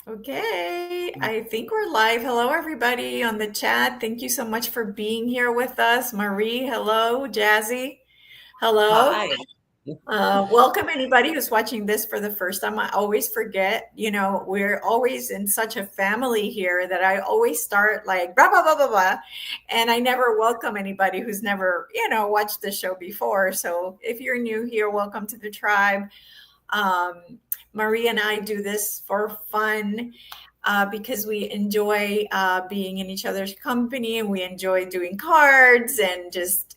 Okay, I think we're live. Hello, everybody on the chat. Thank you so much for being here with us. Maree, hello. Jazzy, hello. Hi. Welcome anybody who's watching this for the first time. I always forget, we're always in such a family here that I always start like blah, blah, blah, blah, blah. And I never welcome anybody who's never, watched the show before. So if you're new here, welcome to the tribe. Maree and I do this for fun because we enjoy being in each other's company and we enjoy doing cards and just,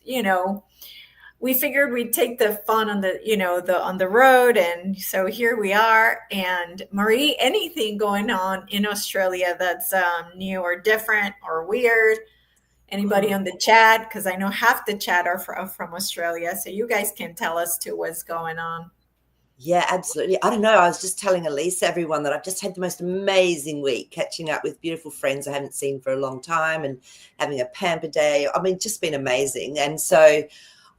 we figured we'd take the fun on the road. And so here we are. And Maree, anything going on in Australia that's new or different or weird? Anybody on the chat? Because I know half the chat are from Australia. So you guys can tell us too what's going on. Yeah, absolutely. I don't know. I was just telling Elisa, everyone, that I've just had the most amazing week catching up with beautiful friends I haven't seen for a long time and having a pamper day. I mean, just been amazing. And so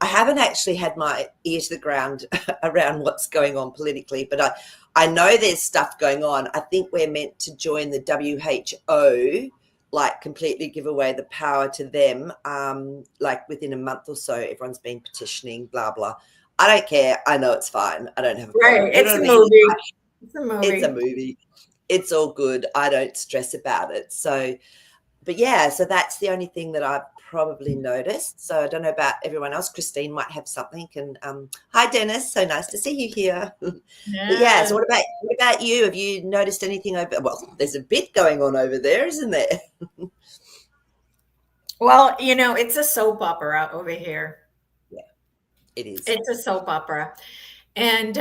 I haven't actually had my ear to the ground around what's going on politically, but I know there's stuff going on. I think we're meant to join the WHO, like completely give away the power to them, like within a month or so. Everyone's been petitioning, blah, blah. I don't care. I know it's fine. I don't have a problem. Right. You know It's a what I mean? movie. It's a It's a movie. movie. It's all good. I don't stress about it. So, but yeah, so that's the only thing that I've probably noticed. So I don't know about everyone else. Christine might have something. And hi, Dennis. So nice to see you here. But yeah, so Yeah. what about you? Have you noticed anything over? Well, there's a bit going on over there, isn't there? Well, it's a soap opera over here. Yeah, it is. It's a soap opera. And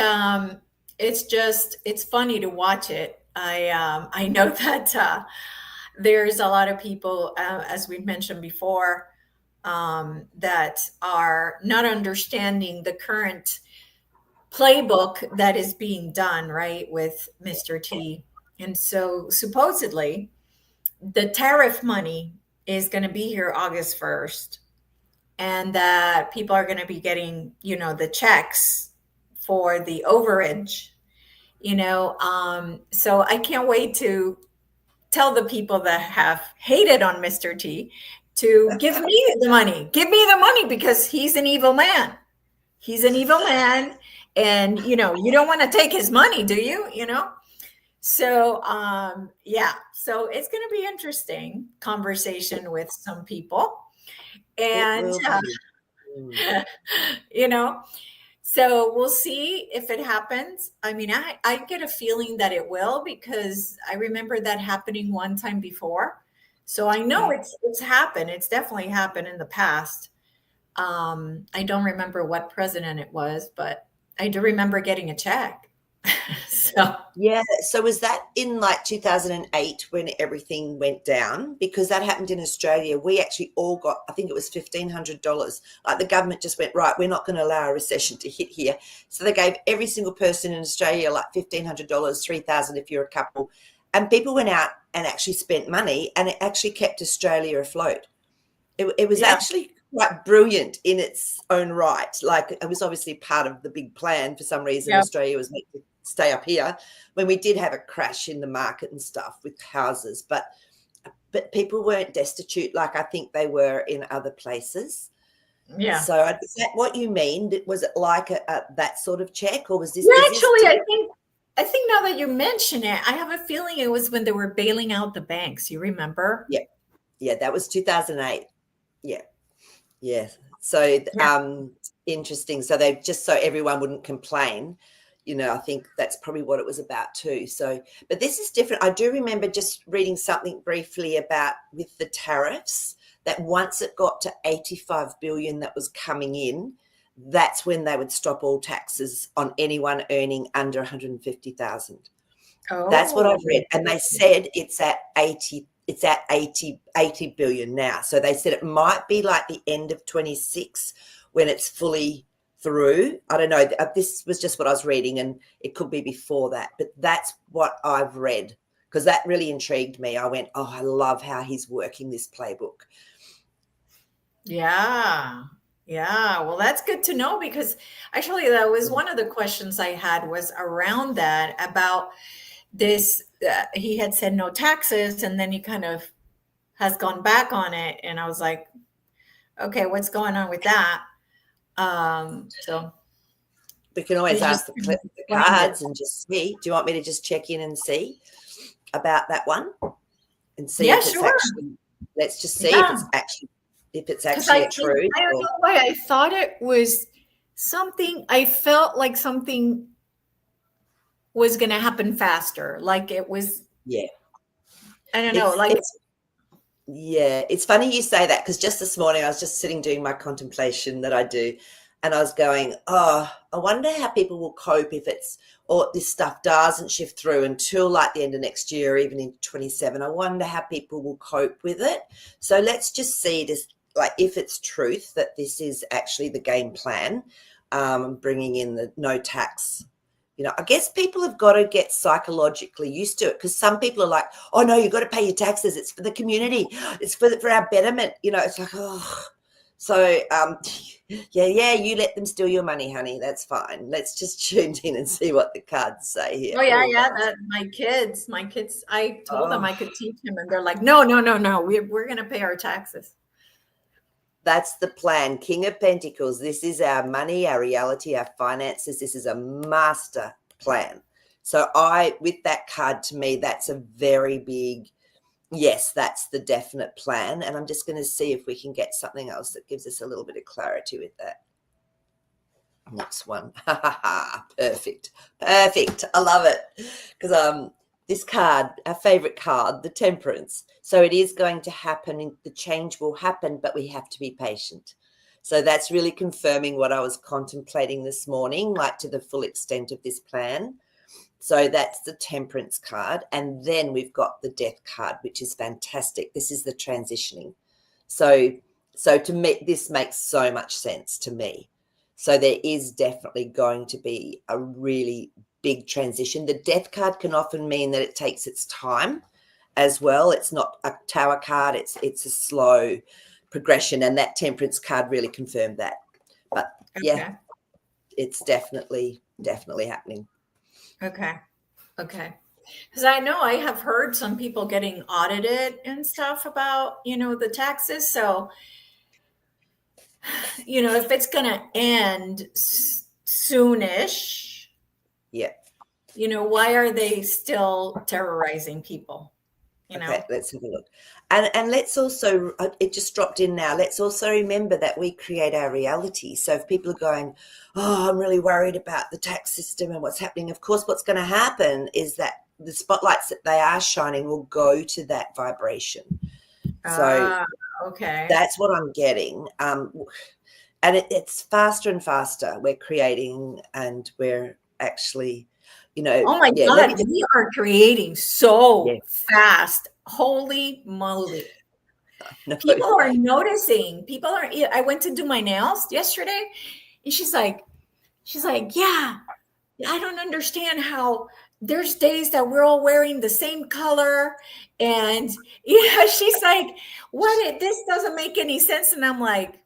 it's funny to watch it. I know that there's a lot of people, as we've mentioned before, that are not understanding the current playbook that is being done, right, with Mr. T. And so supposedly the tariff money is going to be here August 1st, and that people are going to be getting, the checks for the overage, so I can't wait to tell the people that have hated on Mr. T to give me the money. Give me the money because he's an evil man. He's an evil man. And, you don't want to take his money, do you? So, yeah. So it's going to be interesting conversation with some people. It And, will be. Mm. you know, so we'll see if it happens. I mean, I get a feeling that it will because I remember that happening one time before. So I know Yeah. it's happened. It's definitely happened in the past. I don't remember what president it was, but I do remember getting a check. So Yeah, so was that in like 2008 when everything went down? Because that happened in Australia. We actually all got, I think it was $1,500. Like the government just went, right, we're not going to allow a recession to hit here. So they gave every single person in Australia like $1,500, 3,000 if you're a couple. And people went out and actually spent money and it actually kept Australia afloat. It was yeah, actually quite brilliant in its own right. Like it was obviously part of the big plan. For some reason, yeah. Australia was meant to stay up here when we did have a crash in the market and stuff with houses. But people weren't destitute like I think they were in other places. Yeah. So is that what you mean? Was it like that sort of check, or was this? Yeah, Is this actually, different? I think now that you mention it, I have a feeling it was when they were bailing out the banks. You remember? Yeah, yeah, that was 2008. Yeah. Yeah. So, Yeah. interesting. So they just so everyone wouldn't complain, I think that's probably what it was about too. So, but this is different. I do remember just reading something briefly about with the tariffs that once it got to 85 billion that was coming in, that's when they would stop all taxes on anyone earning under 150,000. That's what Oh, I've read. And they said it's at 80 billion now. So they said it might be like the end of 26 when it's fully through. I don't know. This was just what I was reading and it could be before that, but that's what I've read because that really intrigued me. I went, oh, I love how he's working this playbook. yeah. Yeah. Well, that's good to know because actually that was one of the questions I had was around that about this he had said no taxes, and then he kind of has gone back on it, and I was like, okay, what's going on with that? So We can always he just ask the explained it. cards and just see. Do you want me to just check in and see about that one and see Yeah, if it's sure. actually? Let's just see Yeah, if it's because I actually a think, truth I don't or know why I thought it was something. I felt like something was going to happen faster. Like it was, yeah. I don't know, It's like, it's Yeah, it's funny you say that because just this morning I was just sitting doing my contemplation that I do, and I was going, "Oh, I wonder how people will cope if it's or this stuff doesn't shift through until like the end of next year or even in 27. I wonder how people will cope with it." So let's just see this, like if it's truth that this is actually the game plan, bringing in the no tax. I guess people have got to get psychologically used to it because some people are like, oh, no, you've got to pay your taxes. It's for the community. It's for our betterment. It's like, oh. So, yeah, you let them steal your money, honey. That's fine. Let's just tune in and see what the cards say here. oh yeah, Oh, yeah. That my kids. I told them oh, I could teach them, and they're like, no, no, no, no. We're going to pay our taxes. that's the plan. King of Pentacles. This is our money, our reality, our finances. This is a master plan. So with that card to me, that's a very big, yes, that's the definite plan. And I'm just going to see if we can get something else that gives us a little bit of clarity with that. Next one. Perfect. Perfect. I love it. Because this card, our favorite card, the Temperance. So it is going to happen. The change will happen, but we have to be patient. So that's really confirming what I was contemplating this morning, like to the full extent of this plan. So that's the Temperance card. And then we've got the Death card, which is fantastic. This is the transitioning. So to me, this makes so much sense to me. So there is definitely going to be a really big transition. The Death card can often mean that it takes its time as well. It's not a Tower card. It's a slow progression. And that Temperance card really confirmed that. But yeah, Okay. it's definitely happening. Okay. Okay. Because I know I have heard some people getting audited and stuff about, the taxes. So, if it's going to end soonish, Yeah. why are they still terrorizing people? Okay, let's have a look. And let's also, it just dropped in now. Let's also remember that we create our reality. So if people are going, oh, I'm really worried about the tax system and what's happening, of course, what's going to happen is that the spotlights that they are shining will go to that vibration. So Ah, okay. that's what I'm getting. And it's faster and faster. We're creating and we're actually, Oh my yeah, let me God, just, we are creating yeah, so fast. Holy moly. no, People are noticing. I went to do my nails yesterday, and she's like, yeah, I don't understand how there's days that we're all wearing the same color. And she's like, this doesn't make any sense. And I'm like,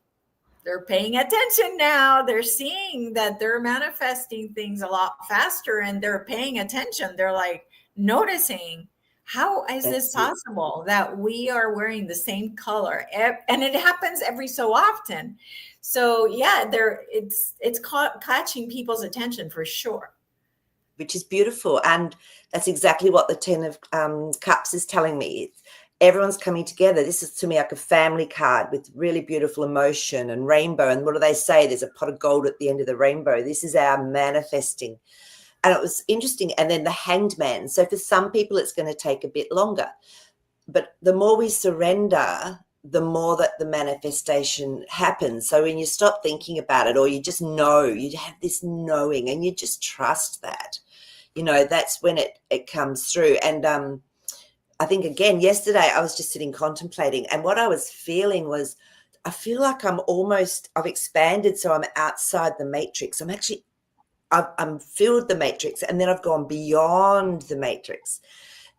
they're paying attention now. They're seeing that they're manifesting things a lot faster, and they're paying attention. They're like noticing, how is this that's it. possible that we are wearing the same color? And it happens every so often. So yeah, it's catching people's attention for sure. Which is beautiful. And that's exactly what the Ten of Cups is telling me. Everyone's coming together. This is to me like a family card with really beautiful emotion and rainbow. And what do they say? There's a pot of gold at the end of the rainbow. This is our manifesting. And it was interesting. And then the Hanged Man. So for some people, it's going to take a bit longer. But the more we surrender, the more that the manifestation happens. So when you stop thinking about it, or you just know, you have this knowing and you just trust that, that's when it comes through. And I think, again, yesterday I was just sitting contemplating, and what I was feeling was, I feel like I've expanded, so I'm outside the matrix. I'm filled the matrix, and then I've gone beyond the matrix.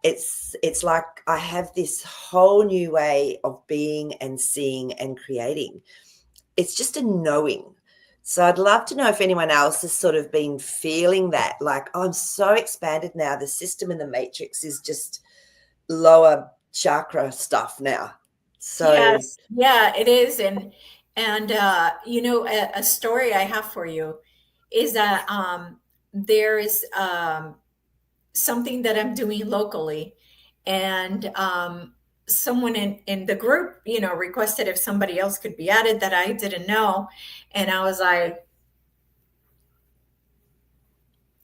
It's like I have this whole new way of being and seeing and creating. It's just a knowing. So I'd love to know if anyone else has sort of been feeling that, like, oh, I'm so expanded now. The system in the matrix is just lower chakra stuff now. So Yes, yeah, it is. And a story I have for you is that there is something that I'm doing locally, and someone in the group, requested if somebody else could be added that I didn't know, and I was like,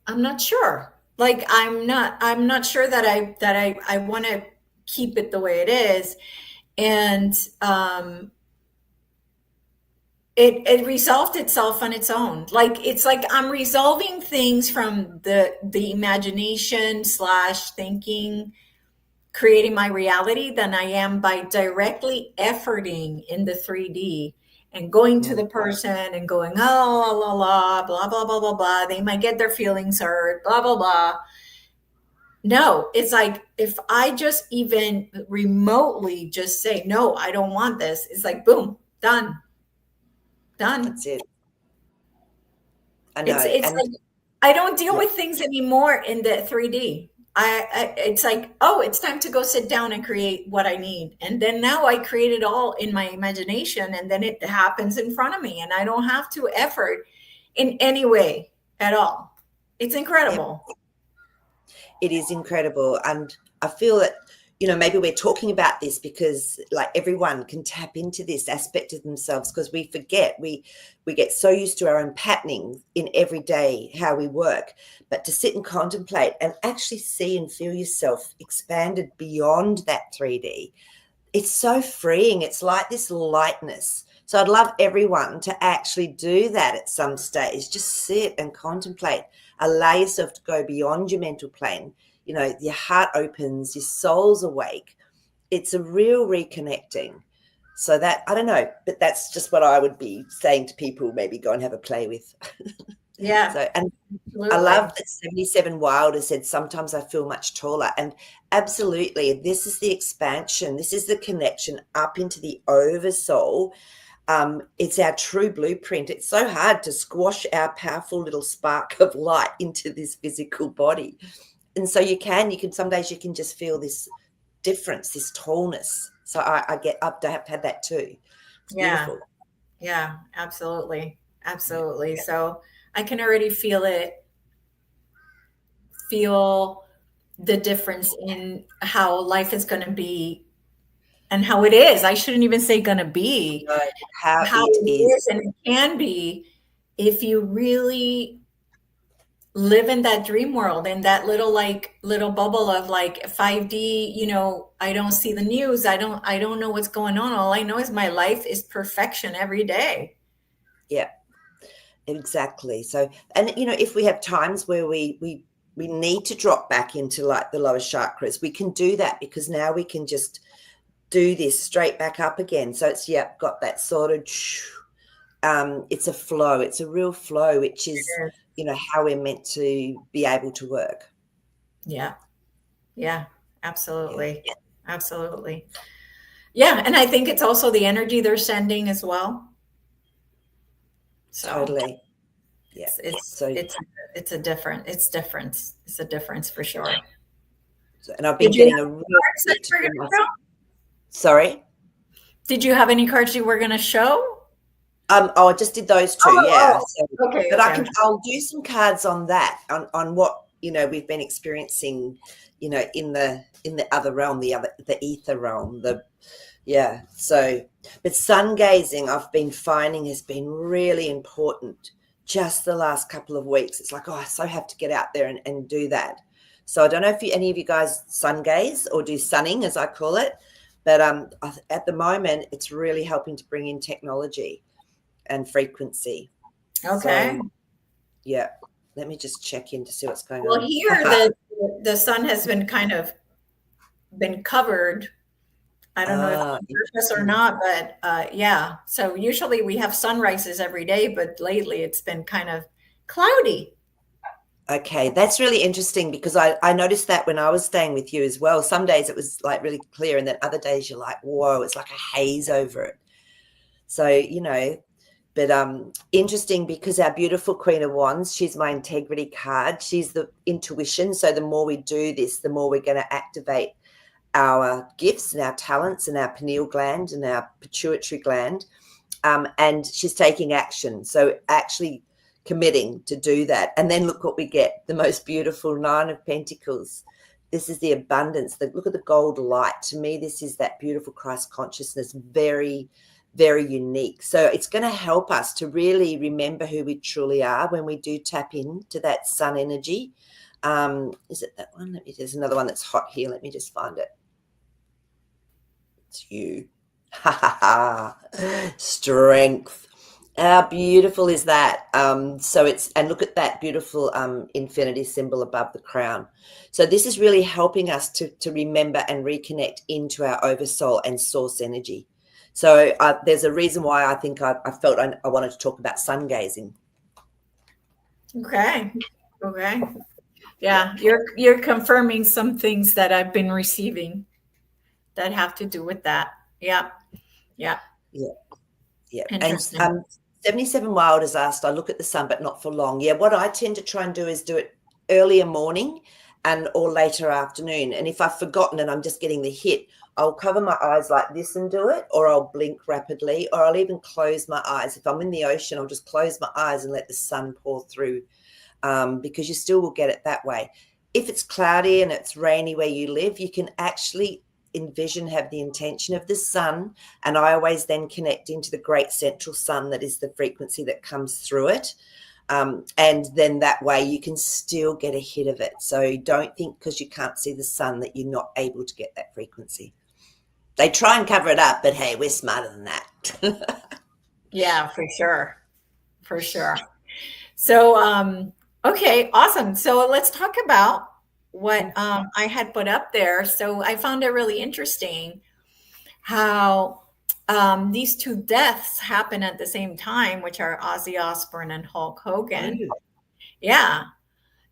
I'm not sure. Like, I'm not sure that I want to keep it the way it is, and it resolved itself on its own. Like, it's like I'm resolving things from the imagination slash thinking, creating my reality, than I am by directly efforting in the 3D and going to mm, the person and going, oh, la la, blah blah blah blah blah. They might get their feelings hurt, blah blah blah. No, it's like if I just even remotely just say, no, I don't want this, it's like, boom, done, done. that's it. I It's know. it's And like I don't deal yeah, with things anymore in the 3D. It's like, oh, it's time to go sit down and create what I need. And then now I create it all in my imagination, and then it happens in front of me, and I don't have to effort in any way at all. It's yeah, incredible. it is incredible. And I feel that, maybe we're talking about this because like everyone can tap into this aspect of themselves, because we forget, we get so used to our own patterning in every day, how we work. But to sit and contemplate and actually see and feel yourself expanded beyond that 3D, it's so freeing. It's like this lightness. So I'd love everyone to actually do that at some stage. Just sit and contemplate. Allow yourself to go beyond your mental plane. Your heart opens, your soul's awake. It's a real reconnecting. So that, I don't know, but that's just what I would be saying to people, maybe go and have a play with. Yeah, So, and I absolutely. love that 77 Wilder said, sometimes I feel much taller. And absolutely, this is the expansion. This is the connection up into the oversoul. It's our true blueprint. It's so hard to squash our powerful little spark of light into this physical body. And so you can, some days you can just feel this difference, this tallness. So I've had that too. It's Yeah, beautiful. yeah, absolutely. Yeah. Absolutely. So I can already feel the difference in how life is going to be, and how it is. I shouldn't even say going to be, No, how how it it is. is and it can be, if you really live in that dream world, in that little bubble of like 5D. I don't see the news. I don't know what's going on. All I know is my life is perfection every day. Yeah. Exactly. So, and if we have times where we need to drop back into like the lower chakras, we can do that, because now we can just do this straight back up again. So it's, yeah, got that sort of it's a flow. It's a real flow, which is, It is. how we're meant to be able to work. Yeah. Yeah. Yeah, Absolutely. Absolutely. Yeah, and I think it's also the energy they're sending as well. So totally. Yeah. it's it's So, it's it's a different it's different. It's a difference for sure. and I've been Did you getting have a any real cards that hit you were from my, gonna show? sorry. Did you have any cards you were gonna show? Oh, I just did those two, Oh, yeah. oh, So, okay, but okay. I'm I'll do some cards on that, on what we've been experiencing, in the other realm, the ether realm, yeah. So, but sun gazing, I've been finding has been really important. Just the last couple of weeks, it's like, oh, I so have to get out there and do that. So I don't know if any of you guys sun gaze or do sunning, as I call it, but at the moment, it's really helping to bring in technology and frequency. okay. So yeah, let me just check in to see what's going Well, on. here the sun has been kind of been covered. I don't know if Ah, on purpose or interesting. not, but yeah. So usually we have sunrises every day, but lately it's been kind of cloudy. Okay, that's really interesting, because I noticed that when I was staying with you as well. Some days it was like really clear, and then other days you're like, whoa, it's like a haze over it. So, But interesting, because our beautiful Queen of Wands, she's my integrity card. She's the intuition. So the more we do this, the more we're going to activate our gifts and our talents and our pineal gland and our pituitary gland. And she's taking action. So actually committing to do that. And then look what we get, the most beautiful Nine of Pentacles. This is the abundance. Look at the gold light. To me, this is that beautiful Christ consciousness, very, very unique. So it's going to help us to really remember who we truly are when we do tap into that sun energy. Is it that one? There's another one that's hot here. Let me just find it. It's you. Ha ha ha. Strength. How beautiful is that? So it's, and look at that beautiful infinity symbol above the crown. So this is really helping us to remember and reconnect into our oversoul and source energy. So there's a reason why I think I felt I wanted to talk about sun gazing. Okay. Yeah, you're confirming some things that I've been receiving that have to do with that. Yeah. Interesting. And 77 Wild has asked, I look at the sun, but not for long. Yeah, what I tend to try and do is do it earlier morning or later afternoon. And if I've forgotten and I'm just getting the hit, I'll cover my eyes like this and do it, or I'll blink rapidly, or I'll even close my eyes. If I'm in the ocean, I'll just close my eyes and let the sun pour through, because you still will get it that way. If it's cloudy and it's rainy where you live, you can actually envision, have the intention of the sun, and I always then connect into the great central sun, that is the frequency that comes through it, and then that way you can still get a hit of it. So don't think because you can't see the sun that you're not able to get that frequency. They try and cover it up, but hey, we're smarter than that. Yeah, for sure. So okay, awesome. So let's talk about what I had put up there. So I found it really interesting how these two deaths happen at the same time, which are Ozzy Osbourne and Hulk Hogan. Ooh. Yeah.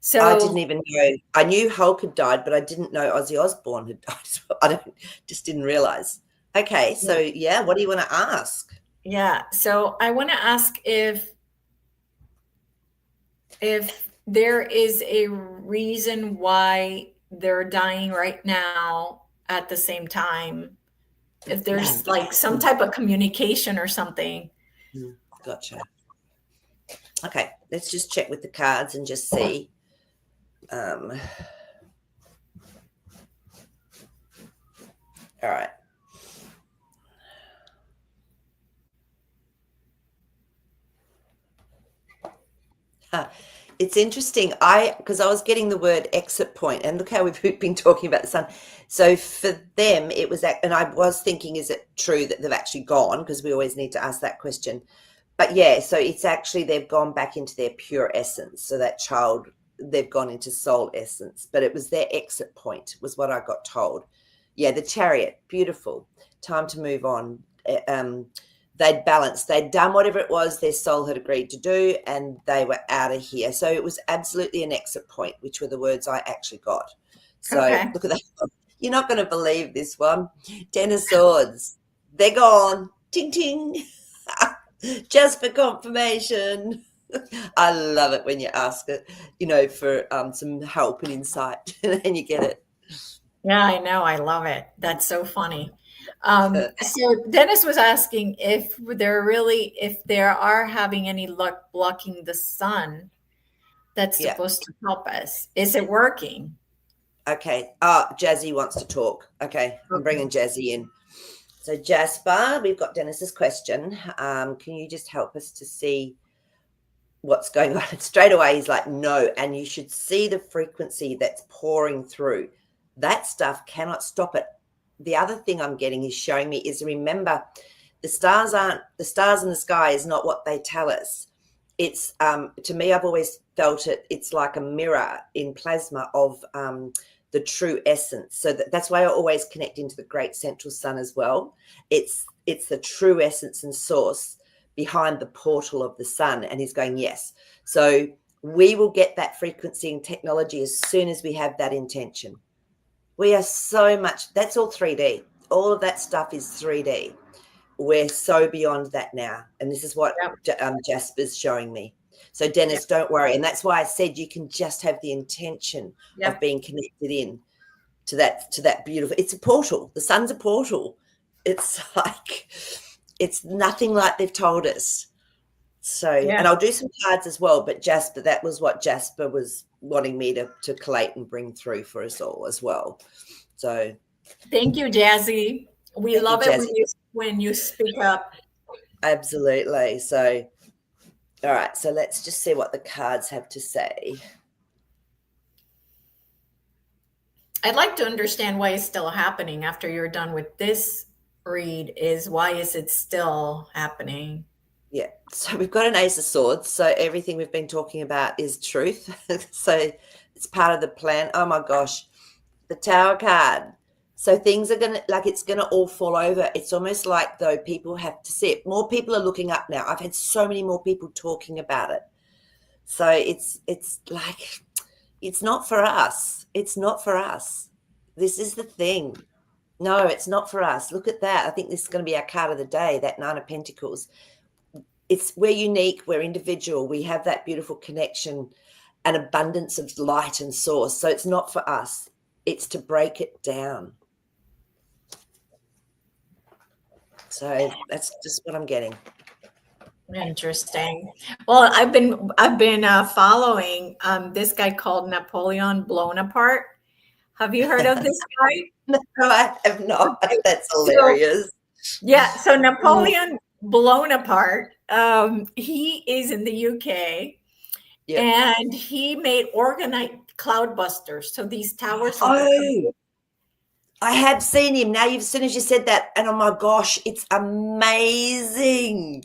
So I didn't even know. I knew Hulk had died, but I didn't know Ozzy Osborne had died. So I just didn't realize. Okay, so yeah, what do you want to ask? Yeah, so I want to ask if there is a reason why they're dying right now at the same time, if there's like some type of communication or something. Gotcha. Okay, let's just check with the cards and just see. All right. It's interesting. Because I was getting the word exit point, and look how we've been talking about the sun. So for them, it was that, and I was thinking, is it true that they've actually gone? Because we always need to ask that question. But yeah, so it's actually they've gone back into their pure essence. So that child, they've gone into soul essence, but it was their exit point, was what I got told. Yeah, the Chariot, beautiful. Time to move on. They'd balanced, they'd done whatever it was their soul had agreed to do, and they were out of here. So it was absolutely an exit point, which were the words I actually got. So Look at that. You're not going to believe this one. Ten of Swords. They're gone. Ting, ting. Just for confirmation. I love it when you ask it, for some help and insight, and you get it. Yeah, I know. I love it. That's so funny. So Dennis was asking if they are having any luck blocking the sun that's supposed to help us. Is it working? Okay. Jazzy wants to talk. Okay. I'm bringing Jazzy in. So Jasper, we've got Dennis's question. Can you just help us to see what's going on? And straight away he's like, no. And you should see the frequency that's pouring through. That stuff cannot stop it. The other thing I'm getting is showing me is, remember, the stars in the sky is not what they tell us. It's to me, I've always felt it's like a mirror in plasma of the true essence. So that's why I always connect into the great central sun as well. It's the true essence and source behind the portal of the sun. And he's going, yes. So we will get that frequency and technology as soon as we have that intention. We are so much, that's all 3D. All of that stuff is 3D. we're so beyond that now. And this is what Yep. Jasper's showing me. So Yep. Dennis, don't worry. And that's why I said you can just have the intention of Yep. being connected in to that beautiful, it's a portal. The sun's a portal. It's like, it's nothing like they've told us. So, Yeah. and I'll do some cards as well, but Jasper, that was what Jasper was wanting me to collate and bring through for us all as well. So Thank you, Jazzy. We thank you, love it Jazzy. when you speak up. Absolutely. So, all right. So let's just see what the cards have to say. I'd like to understand why it's still happening after you're done with this read. Is why is it still happening? Yeah. So we've got an Ace of Swords. So everything we've been talking about is truth. So it's part of the plan. Oh my gosh. The Tower card. So things are it's gonna all fall over. It's almost like though people have to see it. More people are looking up now. I've had so many more people talking about it. So it's like, it's not for us. It's not for us. This is the thing. No, it's not for us. Look at that. I think this is going to be our card of the day, that Nine of Pentacles. We're unique, we're individual, we have that beautiful connection and abundance of light and source. So it's not for us. It's to break it down. So that's just what I'm getting. Interesting. Well, I've been following this guy called Napoleon Blown Apart. Have you heard of this guy? No, I have not. That's So hilarious. yeah, so Napoleon Blown Apart. He is in the UK, Yeah. and he made organite cloudbusters. So these towers that they're Oh, I have seen him. Now, as soon as you said that, and oh my gosh, it's amazing.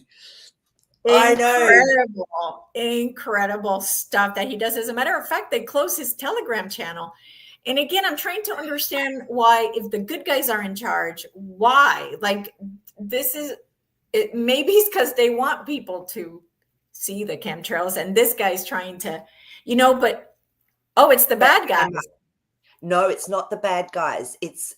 I know. incredible stuff that he does. As a matter of fact, they closed his Telegram channel. And again, I'm trying to understand why, if the good guys are in charge, why? Like, this is it. Maybe it's because they want people to see the chemtrails, and this guy's trying to, but oh, it's the bad guys. No, it's not the bad guys. It's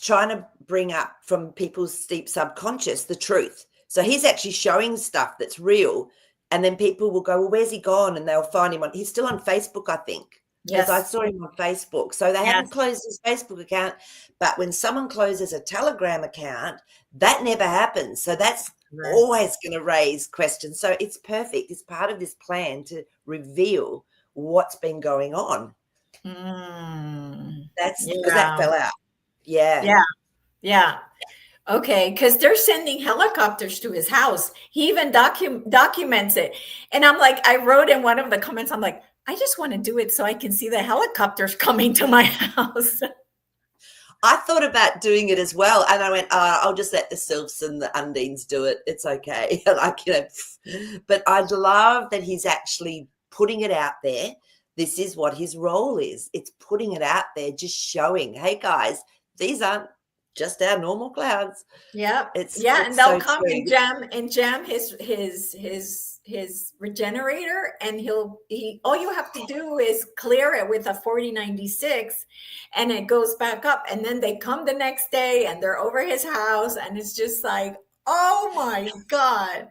trying to bring up from people's deep subconscious the truth. So he's actually showing stuff that's real, and then people will go, well, where's he gone? And they'll find him he's still on Facebook, I think, because I Yes. saw him on Facebook. So they Yes. haven't closed his Facebook account, but when someone closes a Telegram account, that never happens. So that's Right. always going to raise questions. So it's perfect. It's part of this plan to reveal what's been going on. That's because that fell out. Yeah. Yeah. Yeah. Okay, because they're sending helicopters to his house. He even documents it. And I'm like, I wrote in one of the comments, I'm like, I just want to do it so I can see the helicopters coming to my house. I thought about doing it as well, and I went, I'll just let the Sylphs and the Undines do it. It's okay. But I love that he's actually putting it out there. This is what his role is. It's putting it out there, just showing, hey guys, these aren't just our normal clouds. Yeah. It's And they'll so come true. and jam his regenerator, and all you have to do is clear it with a 4096, and it goes back up, and then they come the next day and they're over his house, and it's just like, oh my God.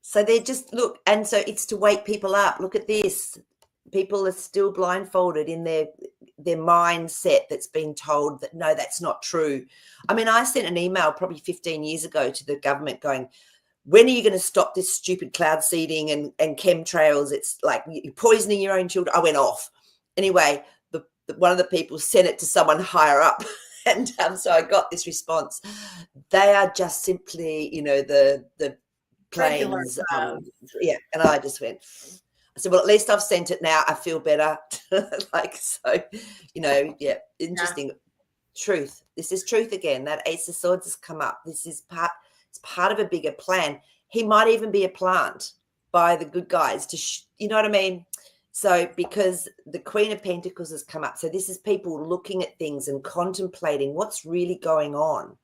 So they're just, look, and so it's to wake people up. Look at this. People are still blindfolded in their mindset that's been told that, no, that's not true. I mean, I sent an email probably 15 years ago to the government going, when are you going to stop this stupid cloud seeding and chemtrails? It's like you're poisoning your own children. I went off. Anyway, one of the people sent it to someone higher up. And so I got this response. They are just simply, the planes. Yeah. And I just went, I said, well, at least I've sent it now. I feel better. Yeah, interesting. Yeah. Truth. This is truth again. That Ace of Swords has come up. It's part of a bigger plan. He might even be a plant by the good guys you know what I mean? So because the Queen of Pentacles has come up. So this is people looking at things and contemplating what's really going on.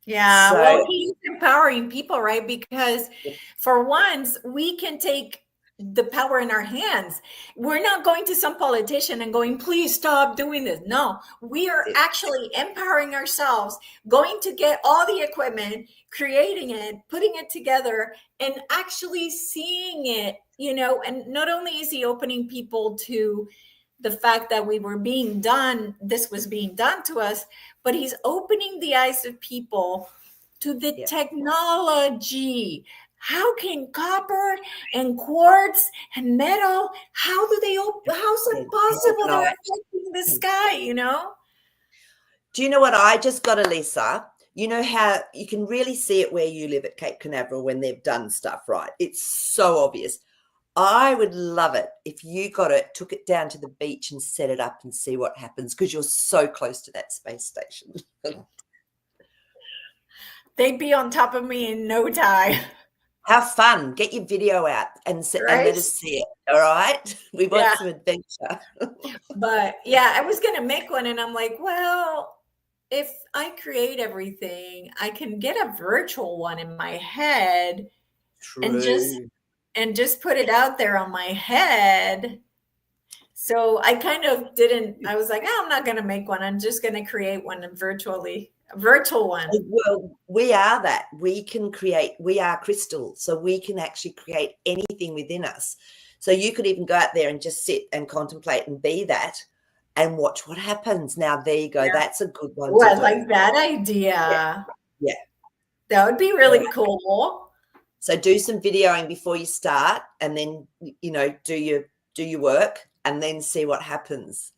Yeah, well, he's empowering people, right? Because for once, we can take the power in our hands. We're not going to some politician and going, please stop doing this. No, we are actually empowering ourselves, going to get all the equipment, creating it, putting it together, and actually seeing it, and not only is he opening people to the fact that this was being done to us, but he's opening the eyes of people to the technology. How can copper and quartz and metal, how's it possible they're affecting the sky? Do you know what I just got, Elisa? You know how you can really see it where you live at Cape Canaveral when they've done stuff right. It's so obvious. I would love it if you got it, took it down to the beach and set it up and see what happens, because you're so close to that space station. They'd be on top of me in no time. Have fun. Get your video out and let us see it. All right? We want some adventure. But yeah, I was going to make one, and I'm like, well, if I create everything, I can get a virtual one in my head. True. and just put it out there on my head. So I kind of didn't, I was like, I'm not going to make one. I'm just going to create one virtually, a virtual one. Well, we are that. We are crystal. So we can actually create anything within us. So you could even go out there and just sit and contemplate and be that and watch what happens. Now, there you go. Yeah. That's a good one. I like that idea. Yeah. That would be really cool. So do some videoing before you start, and then, do your work and then see what happens.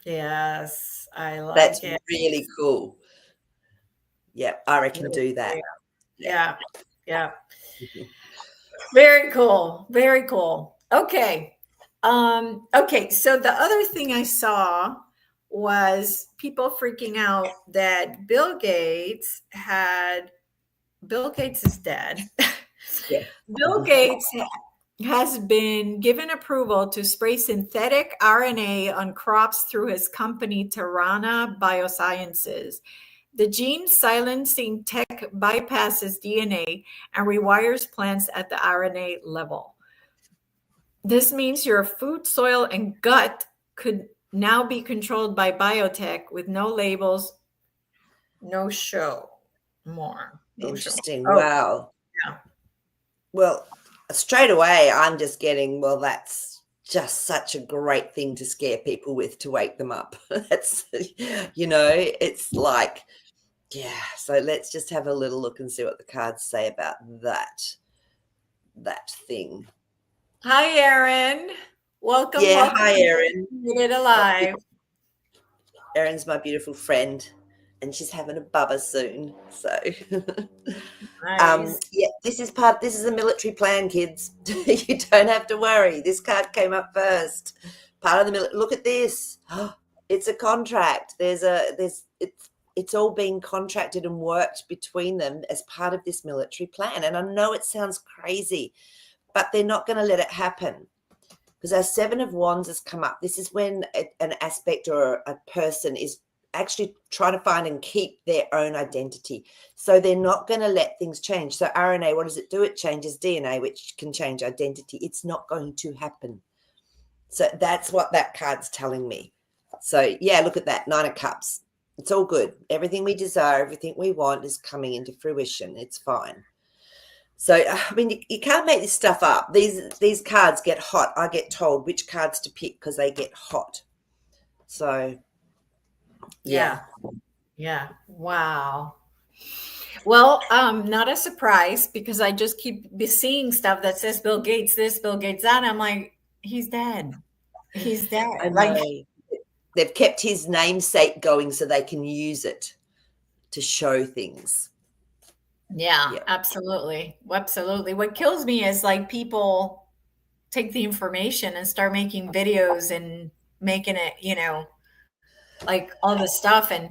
Yes, I like That's it. That's really cool. Yeah, I reckon do that. Yeah. Very cool. Very cool. Okay. Okay. So the other thing I saw was people freaking out that Bill Gates is dead. Yeah. Bill Gates has been given approval to spray synthetic RNA on crops through his company, Tarana Biosciences. The gene silencing tech bypasses DNA and rewires plants at the RNA level. This means your food, soil, and gut could now be controlled by biotech with no labels, no show more. Interesting. Wow. Yeah. Well, straight away, I'm just getting, that's just such a great thing to scare people with, to wake them up. That's, it's like, yeah. So let's just have a little look and see what the cards say about that thing. Hi, Erin. Welcome. Yeah, welcome. Hi, Erin. You made it alive. Erin's my beautiful friend, and she's having a bubba soon. So, nice. Yeah, this is a military plan, kids. You don't have to worry. This card came up first. Part of the military. Look at this. It's a contract. It's all being contracted and worked between them as part of this military plan. And I know it sounds crazy, but they're not going to let it happen, because our Seven of Wands has come up. This is when an aspect or a person is actually trying to find and keep their own identity. So they're not going to let things change. So RNA, what does it do? It changes DNA, which can change identity. It's not going to happen. So that's what that card's telling me. So yeah, look at that, 9 of Cups. It's all good. Everything we desire, everything we want is coming into fruition. It's fine. So, I mean, you can't make this stuff up. These cards get hot. I get told which cards to pick because they get hot. So, yeah. Wow. Well, not a surprise, because I just keep seeing stuff that says Bill Gates this, Bill Gates that. I'm like, he's dead. He's dead. Like, they've kept his namesake going so they can use it to show things. Yeah, absolutely. What kills me is like people take the information and start making videos and making it, like all this stuff. And,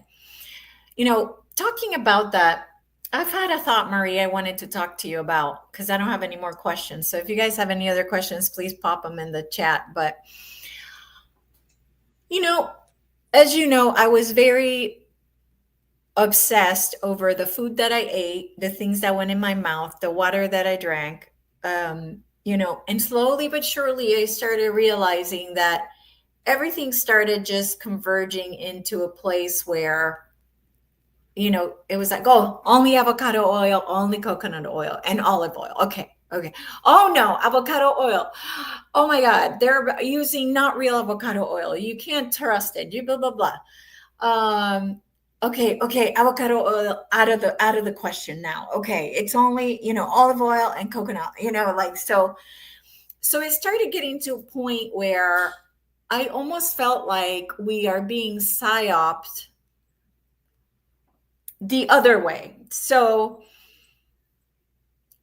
talking about that, I've had a thought, Maree, I wanted to talk to you about, because I don't have any more questions. So if you guys have any other questions, please pop them in the chat. But, as you know, I was very obsessed over the food that I ate, the things that went in my mouth, the water that I drank. And slowly but surely, I started realizing that everything started just converging into a place where, it was like, oh, only avocado oil, only coconut oil, and olive oil. Okay. Okay. Oh no, avocado oil. Oh my God, they're using not real avocado oil. You can't trust it. You blah blah blah. Okay, okay, avocado oil out of the question now. Okay, it's only olive oil and coconut. Like so. It started getting to a point where I almost felt like we are being psyoped the other way. So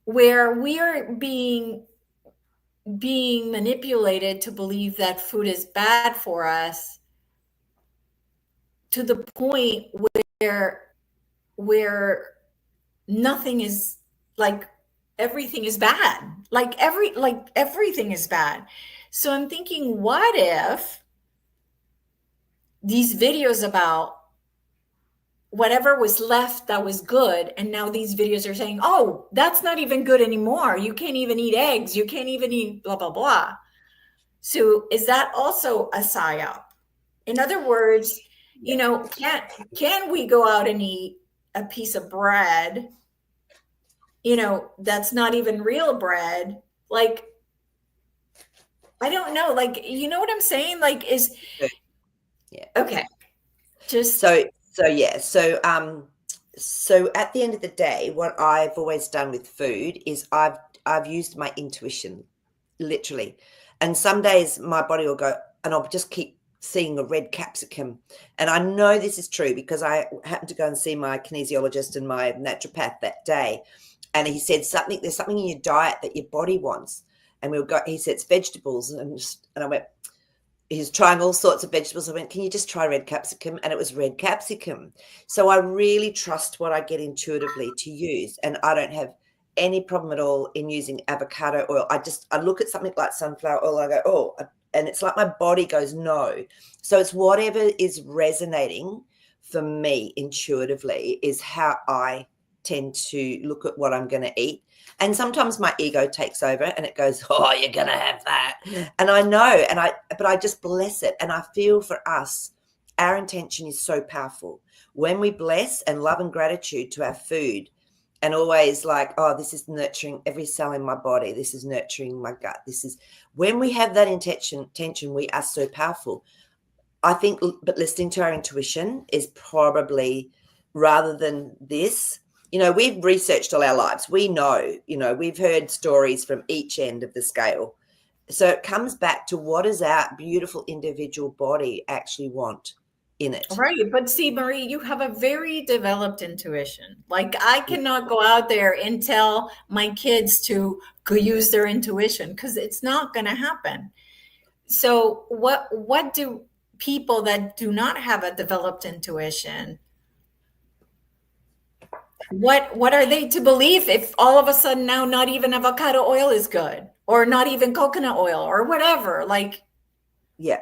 where we are being manipulated to believe that food is bad for us, to the point where nothing is, like, everything is bad. Like everything is bad. So I'm thinking, what if these videos about whatever was left that was good, and now these videos are saying, oh, that's not even good anymore, you can't even eat eggs, you can't even eat blah blah blah. So is that also a psyop? In other words, can we go out and eat a piece of bread, that's not even real bread? Like, I don't know, like, you know what I'm saying? Like, is Yeah. okay, just So yeah. So at the end of the day, what I've always done with food is I've used my intuition, literally. And some days my body will go, and I'll just keep seeing a red capsicum. And I know this is true because I happened to go and see my kinesiologist and my naturopath that day. And he said there's something in your diet that your body wants. And he said, it's vegetables. And I went, he's trying all sorts of vegetables. I went, can you just try red capsicum? And it was red capsicum. So I really trust what I get intuitively to use. And I don't have any problem at all in using avocado oil. I look at something like sunflower oil and I go, oh, and it's like my body goes, no. So it's whatever is resonating for me intuitively is how I tend to look at what I'm going to eat. And sometimes my ego takes over and it goes, oh, you're going to have that. And I know, but I just bless it. And I feel for us, our intention is so powerful. When we bless and love and gratitude to our food, and always like, oh, this is nurturing every cell in my body. This is nurturing my gut. When we have that intention, we are so powerful. I think, but listening to our intuition is probably, rather than this, we've researched all our lives. We know, we've heard stories from each end of the scale. So it comes back to, what does our beautiful individual body actually want in it? right. But see, Maree, you have a very developed intuition. Like, I cannot go out there and tell my kids to go use their intuition, because it's not going to happen. So what do people that do not have a developed intuition, what are they to believe if all of a sudden now not even avocado oil is good, or not even coconut oil, or whatever? Like, Yeah.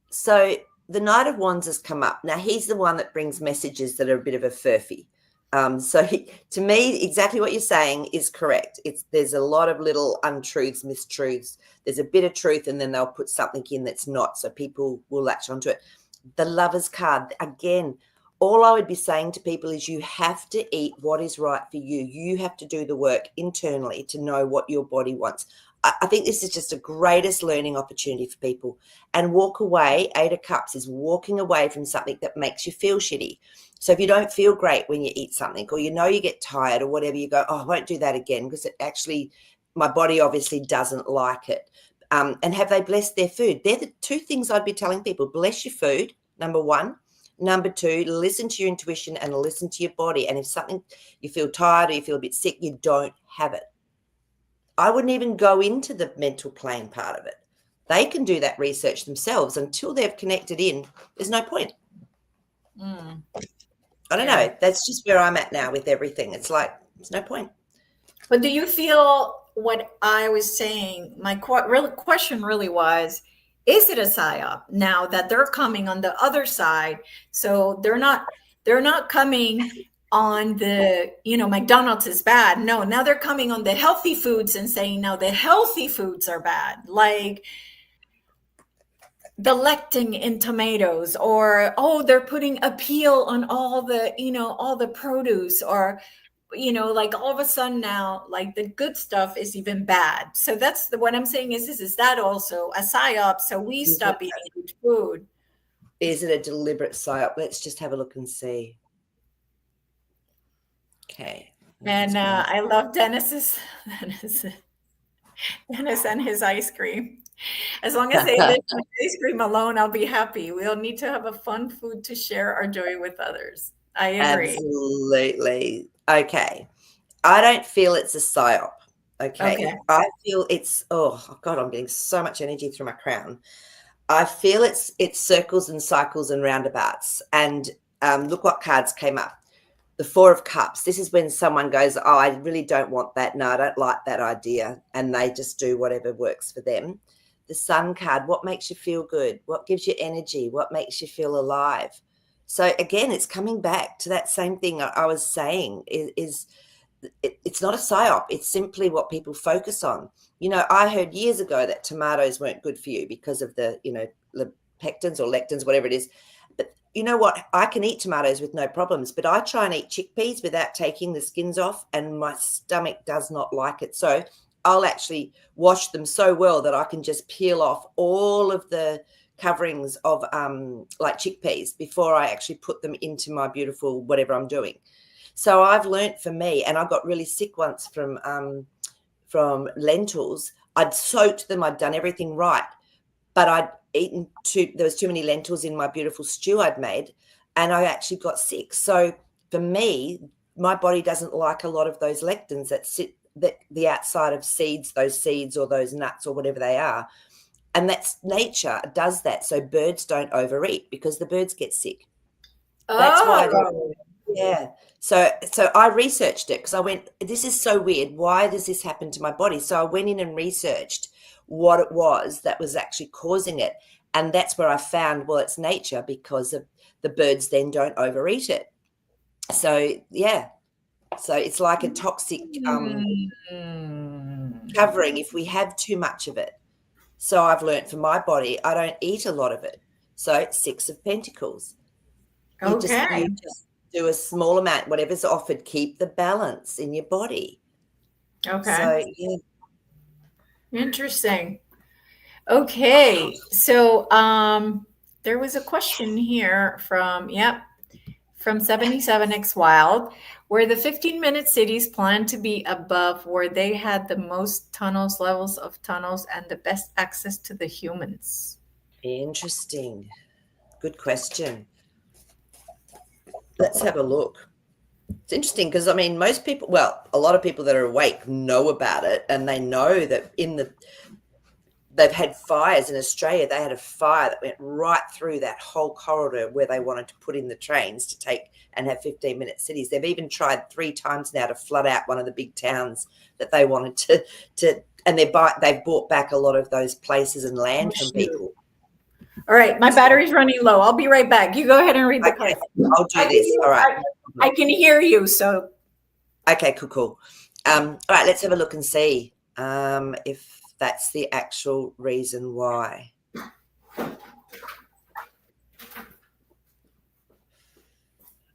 So the Knight of Wands has come up. Now he's the one that brings messages that are a bit of a furphy. To me, exactly what you're saying is correct. There's a lot of little untruths, mistruths. There's a bit of truth, and then they'll put something in that's not, so people will latch onto it. The Lover's card, again, all I would be saying to people is, you have to eat what is right for you. You have to do the work internally to know what your body wants. I think this is just a greatest learning opportunity for people. And walk away. 8 of Cups is walking away from something that makes you feel shitty. So if you don't feel great when you eat something, or you get tired or whatever, you go, oh, I won't do that again, because it actually, my body obviously doesn't like it. And have they blessed their food? They're the 2 things I'd be telling people. Bless your food, number 1. Number 2, listen to your intuition and listen to your body. And if something, you feel tired or you feel a bit sick, you don't have it. I wouldn't even go into the mental plane part of it. They can do that research themselves. Until they've connected in, there's no point. mm, I don't yeah. know. That's just where I'm at now with everything. It's like, there's no point. But do you feel what I was saying? My real question really was, is it a psyop now that they're coming on the other side? So they're not coming on the, McDonald's is bad. No, now they're coming on the healthy foods and saying, no, the healthy foods are bad. Like the lectin in tomatoes, or, oh, they're putting a peel on all the produce, or, like all of a sudden now, like the good stuff is even bad. So that's what I'm saying is that also a psyop? So we Is it, stop eating good food. is it a deliberate psyop? Let's just have a look and see. Okay. And I love Dennis and his ice cream. As long as they leave my ice cream alone, I'll be happy. We'll need to have a fun food to share our joy with others. I agree. Absolutely. Okay. I don't feel it's a psyop. Okay. Okay. I feel it's, oh God, I'm getting so much energy through my crown. I feel it's circles and cycles and roundabouts. And look what cards came up. The Four of Cups. This is when someone goes, oh, I really don't want that. No, I don't like that idea. And they just do whatever works for them. The Sun card, what makes you feel good? What gives you energy? What makes you feel alive? So again, it's coming back to that same thing I was saying it's not a psyop. It's simply what people focus on. I heard years ago that tomatoes weren't good for you because of the pectins or lectins, whatever it is. But you know what? I can eat tomatoes with no problems, but I try and eat chickpeas without taking the skins off, and my stomach does not like it. So I'll actually wash them so well that I can just peel off all of the coverings of like chickpeas before I actually put them into my beautiful whatever I'm doing. So I've learnt for me, and I got really sick once from lentils. I'd soaked them, I'd done everything right, but I'd eaten there was too many lentils in my beautiful stew I'd made, and I actually got sick. So for me, my body doesn't like a lot of those lectins that sit the outside of seeds, those seeds or those nuts or whatever they are. And that's nature does that. So birds don't overeat because the birds get sick. That's why Oh, yeah. So I researched it because I went, this is so weird. Why does this happen to my body? So I went in and researched what it was that was actually causing it. And that's where I found, well, it's nature because of the birds then don't overeat it. So yeah. So it's like a toxic covering if we have too much of it. So I've learned for my body, I don't eat a lot of it. So 6 of Pentacles. You okay. just do a small amount, whatever's offered, keep the balance in your body. Okay. So yeah. Interesting. Okay. So there was a question here from 77X Wild, where the 15-minute cities plan to be above where they had the most tunnels, levels of tunnels, and the best access to the humans. Interesting. Good question. Let's have a look. It's interesting because, I mean, most people, well, a lot of people that are awake know about it, and they know that they've had fires in Australia. They had a fire that went right through that whole corridor where they wanted to put in the trains to take and have 15-minute cities. They've even tried 3 times now to flood out one of the big towns that they wanted to and they've bought back a lot of those places and land from people. All right, my battery's running low. I'll be right back. You go ahead and read the Okay, question. I'll do this. All right. I can hear you, so. Okay, cool. All right, let's have a look and see if that's the actual reason why.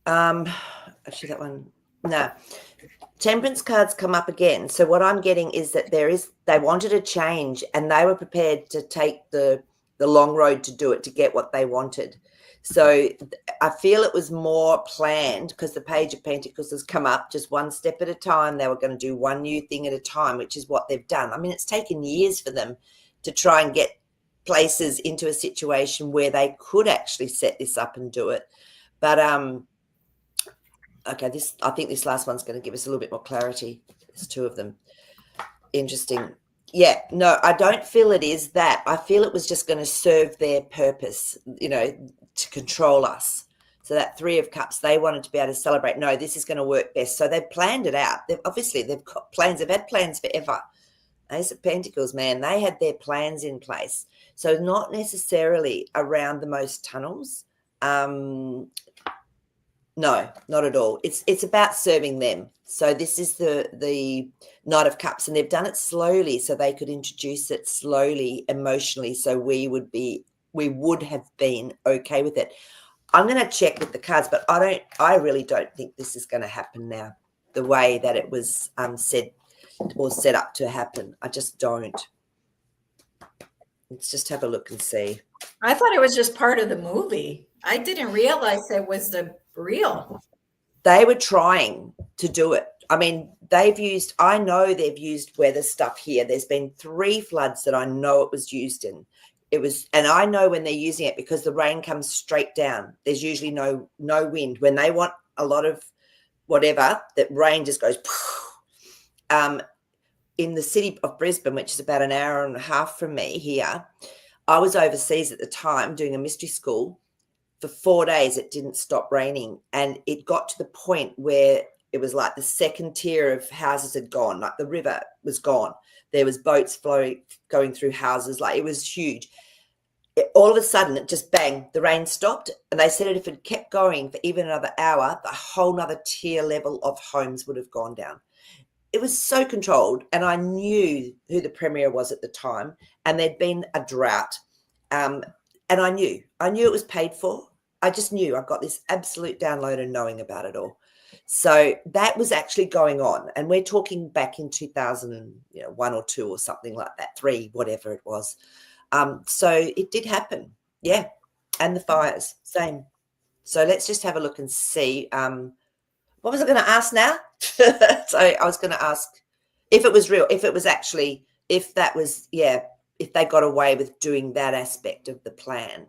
Actually, that one, no. Temperance cards come up again. So what I'm getting is that they wanted a change, and they were prepared to take the long road to do it, to get what they wanted. So I feel it was more planned because the Page of Pentacles has come up just one step at a time. They were going to do one new thing at a time, which is what they've done. I mean, it's taken years for them to try and get places into a situation where they could actually set this up and do it. But okay, I think this last one's going to give us a little bit more clarity. There's 2 of them. Interesting. Yeah, no, I don't feel it is that. I feel it was just going to serve their purpose, to control us. So that 3 of Cups, they wanted to be able to celebrate. No, this is going to work best. So they've planned it out. They've got plans. They've had plans forever. Ace of Pentacles, man, they had their plans in place. So not necessarily around the most tunnels. No, not at all. It's about serving them. So this is the Knight of Cups, and they've done it slowly so they could introduce it slowly emotionally, so we would have been okay with it. I'm going to check with the cards, but I really don't think this is going to happen now, the way that it was said or set up to happen. I just don't. Let's just have a look and see. I thought it was just part of the movie. I didn't realize it was the real. They were trying to do it. I mean, I know they've used weather stuff here. There's been 3 floods that I know it was used in. And I know when they're using it because the rain comes straight down. There's usually no wind. When they want a lot of whatever, that rain just goes. In the city of Brisbane, which is about an hour and a half from me here, I was overseas at the time doing a mystery school. For 4 days, it didn't stop raining. And it got to the point where it was like the second tier of houses had gone, like the river was gone. There was boats going through houses. Like, it was huge. All of a sudden, it just bang, the rain stopped. And they said if it kept going for even another hour, the whole nother tier level of homes would have gone down. It was so controlled, and I knew who the premier was at the time, and there'd been a drought. And I knew it was paid for. I just knew. I got this absolute download and knowing about it all. So that was actually going on. And we're talking back in 2001 or 2 or something like that, 3, whatever it was. So it did happen. Yeah. And the fires, same. So let's just have a look and see. What was I going to ask now? So I was going to ask if it was real, if it was actually, if that was, if they got away with doing that aspect of the plan.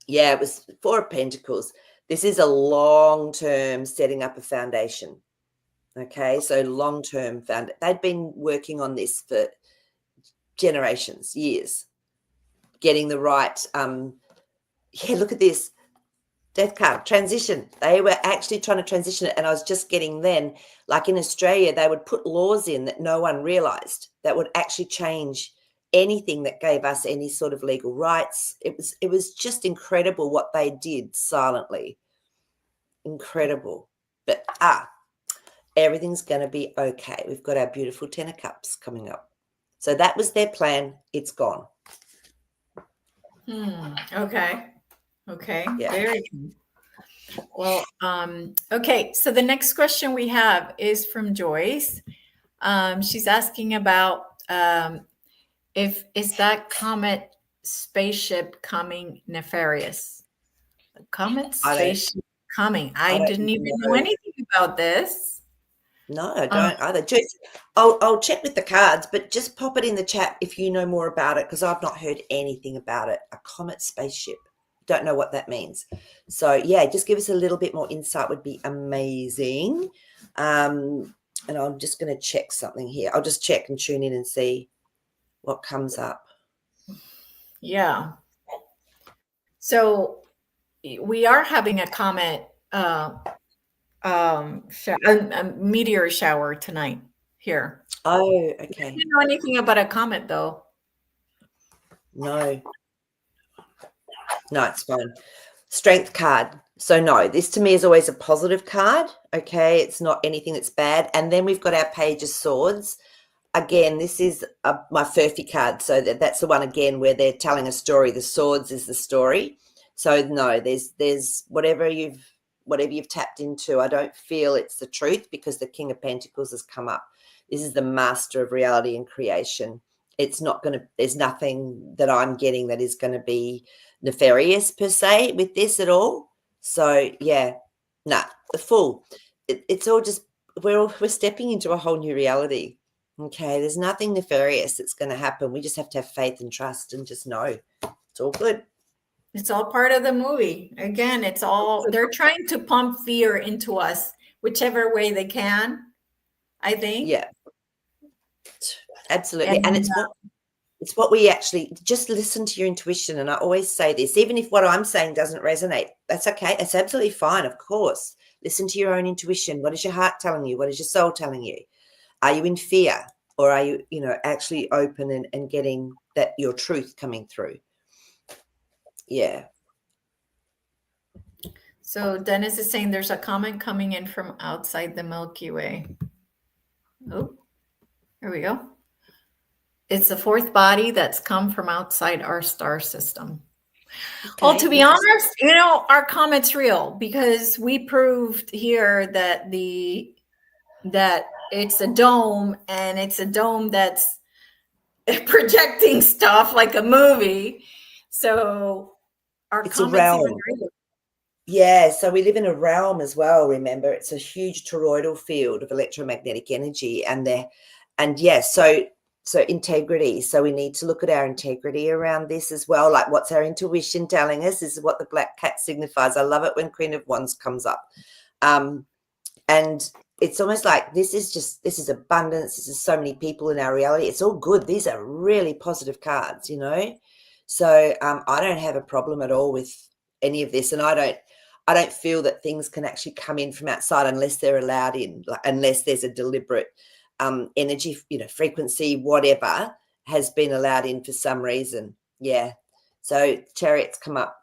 Yeah, it was 4 of Pentacles. This is a long-term setting up a foundation. Okay, so long-term they'd been working on this for generations, years, getting the right, look at this. Death card, transition. They were actually trying to transition it. And I was just getting then, like in Australia, they would put laws in that no one realized that would actually change anything that gave us any sort of legal rights. It was just incredible what they did silently. Incredible. But everything's going to be okay. We've got our beautiful 10 of Cups coming up. So that was their plan. It's gone. Okay. Yeah. Very good. Well, okay. So the next question we have is from Joyce. She's asking about is that comet spaceship coming nefarious? A comet spaceship coming. I didn't even know anything about this. No, I don't either. Just, I'll check with the cards, but just pop it in the chat if you know more about it, because I've not heard anything about it. A comet spaceship. Don't know what that means. So, yeah, just give us a little bit more insight would be amazing. And I'm just going to check something here. I'll just check and tune in and see what comes up. Yeah. So we are having a comet a meteor shower tonight here. Oh, okay. I didn't know anything about a comet though. No, it's fine. Strength card. So no, this to me is always a positive card. Okay, it's not anything that's bad. And then we've got our Page of Swords. Again, this is my Furphy card. So that's the one again where they're telling a story. The swords is the story. So no, there's whatever you've tapped into. I don't feel it's the truth because the King of Pentacles has come up. This is the master of reality and creation. It's not going to, there's nothing that I'm getting that is going to be nefarious per se with this at all. So yeah, the Fool. It's all just, we're stepping into a whole new reality. Okay, there's nothing nefarious that's going to happen. We just have to have faith and trust and just know it's all good. It's all part of the movie. Again, it's all, they're trying to pump fear into us, whichever way they can, I think. Yeah, absolutely. And it's what we actually, just listen to your intuition. And I always say this, even if what I'm saying doesn't resonate, that's okay. It's absolutely fine, of course. Listen to your own intuition. What is your heart telling you? What is your soul telling you? Are you in fear, or are you, actually open and getting that your truth coming through? Yeah. So Dennis is saying there's a comment coming in from outside the Milky Way. Oh, here we go. It's the fourth body that's come from outside our star system. Well, Okay, to be interesting. honest, our comet's real because we proved here that it's a dome, and it's a dome that's projecting stuff like a movie. So our It's a comet's even realm. real. Yeah, so we live in a realm as well, remember. It's a huge toroidal field of electromagnetic energy, and yes, so integrity. So we need to look at our integrity around this as well. Like, what's our intuition telling us? This is what the black cat signifies. I love it when Queen of Wands comes up. And it's almost like this is abundance. This is so many people in our reality. It's all good. These are really positive cards, So I don't have a problem at all with any of this, and I don't feel that things can actually come in from outside unless they're allowed in, unless there's a deliberate energy, frequency, whatever has been allowed in for some reason. Yeah. So chariots come up.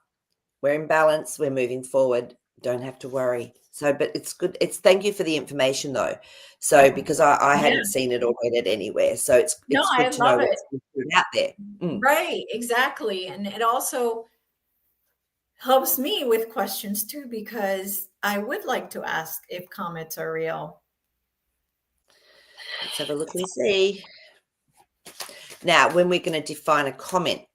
We're in balance. We're moving forward. Don't have to worry. So, but it's good. Thank you for the information though. So, because I Yeah. hadn't seen it or read it anywhere. So No, it's I good to love know it. what's been put out there. Right, exactly. And it also helps me with questions too, because I would like to ask if comets are real. Let's have a look and see. Now, when we're going to define a comet,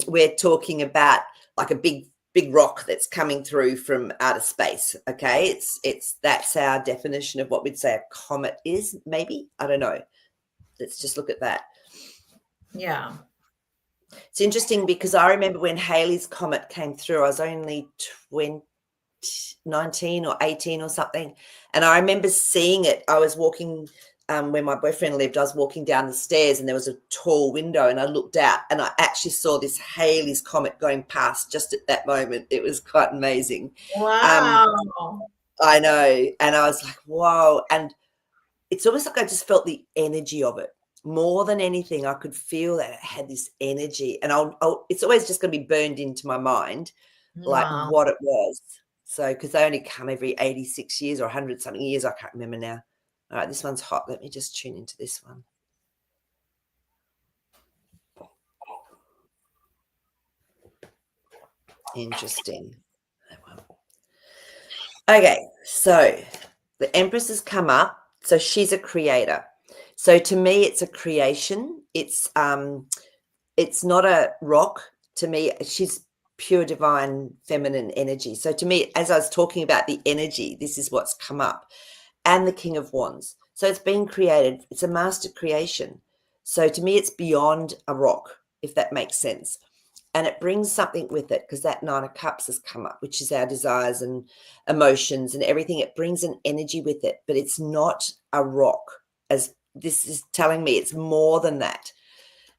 we're talking about like a big rock that's coming through from outer space. Okay, that's our definition of what we'd say a comet is. Maybe, I don't know. Let's just look at that. Yeah. It's interesting because I remember when Halley's Comet came through, I was only 19 or 18 or something. And I remember seeing it. I was walking where my boyfriend lived. I was walking down the stairs and there was a tall window, and I looked out and I actually saw this Halley's Comet going past just at that moment. It was quite amazing. Wow. I know. And I was like, wow. And it's almost like I just felt the energy of it. More than anything, I could feel that it had this energy, and it's always just going to be burned into my mind, like Wow. what it was. So, because they only come every 86 years or 100 something years, I can't remember now. All right, this one's hot. Let me just tune into this one. Interesting. Okay, so the Empress has come up. So she's a creator. So to me, it's a creation. It's not a rock. To me, she's pure divine feminine energy. So to me, as I was talking about the energy, this is what's come up. And the King of Wands. So it's been created. It's a master creation. So to me, it's beyond a rock, if that makes sense. And it brings something with it, because that Nine of Cups has come up, which is our desires and emotions and everything. It brings an energy with it, but it's not a rock, as this is telling me. It's more than that.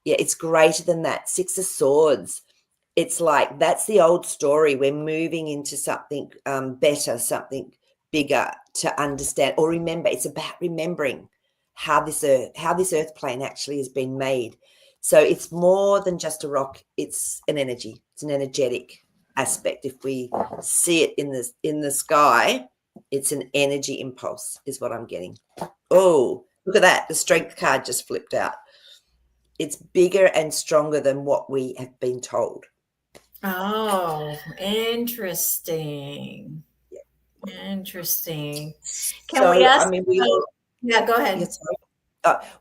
Yeah, it's greater than that. Six of Swords. It's like, that's the old story. We're moving into something better, something bigger to understand or remember. It's about remembering how this earth plane actually has been made. So it's more than just a rock. It's an energy. It's an energetic aspect. If we see it in the sky, it's an energy impulse is what I'm getting. Oh, look at that. The Strength card just flipped out. It's bigger and stronger than what we have been told. Oh, interesting. Interesting. Can we So, ask? I mean, we all, Yeah, go ahead. yes,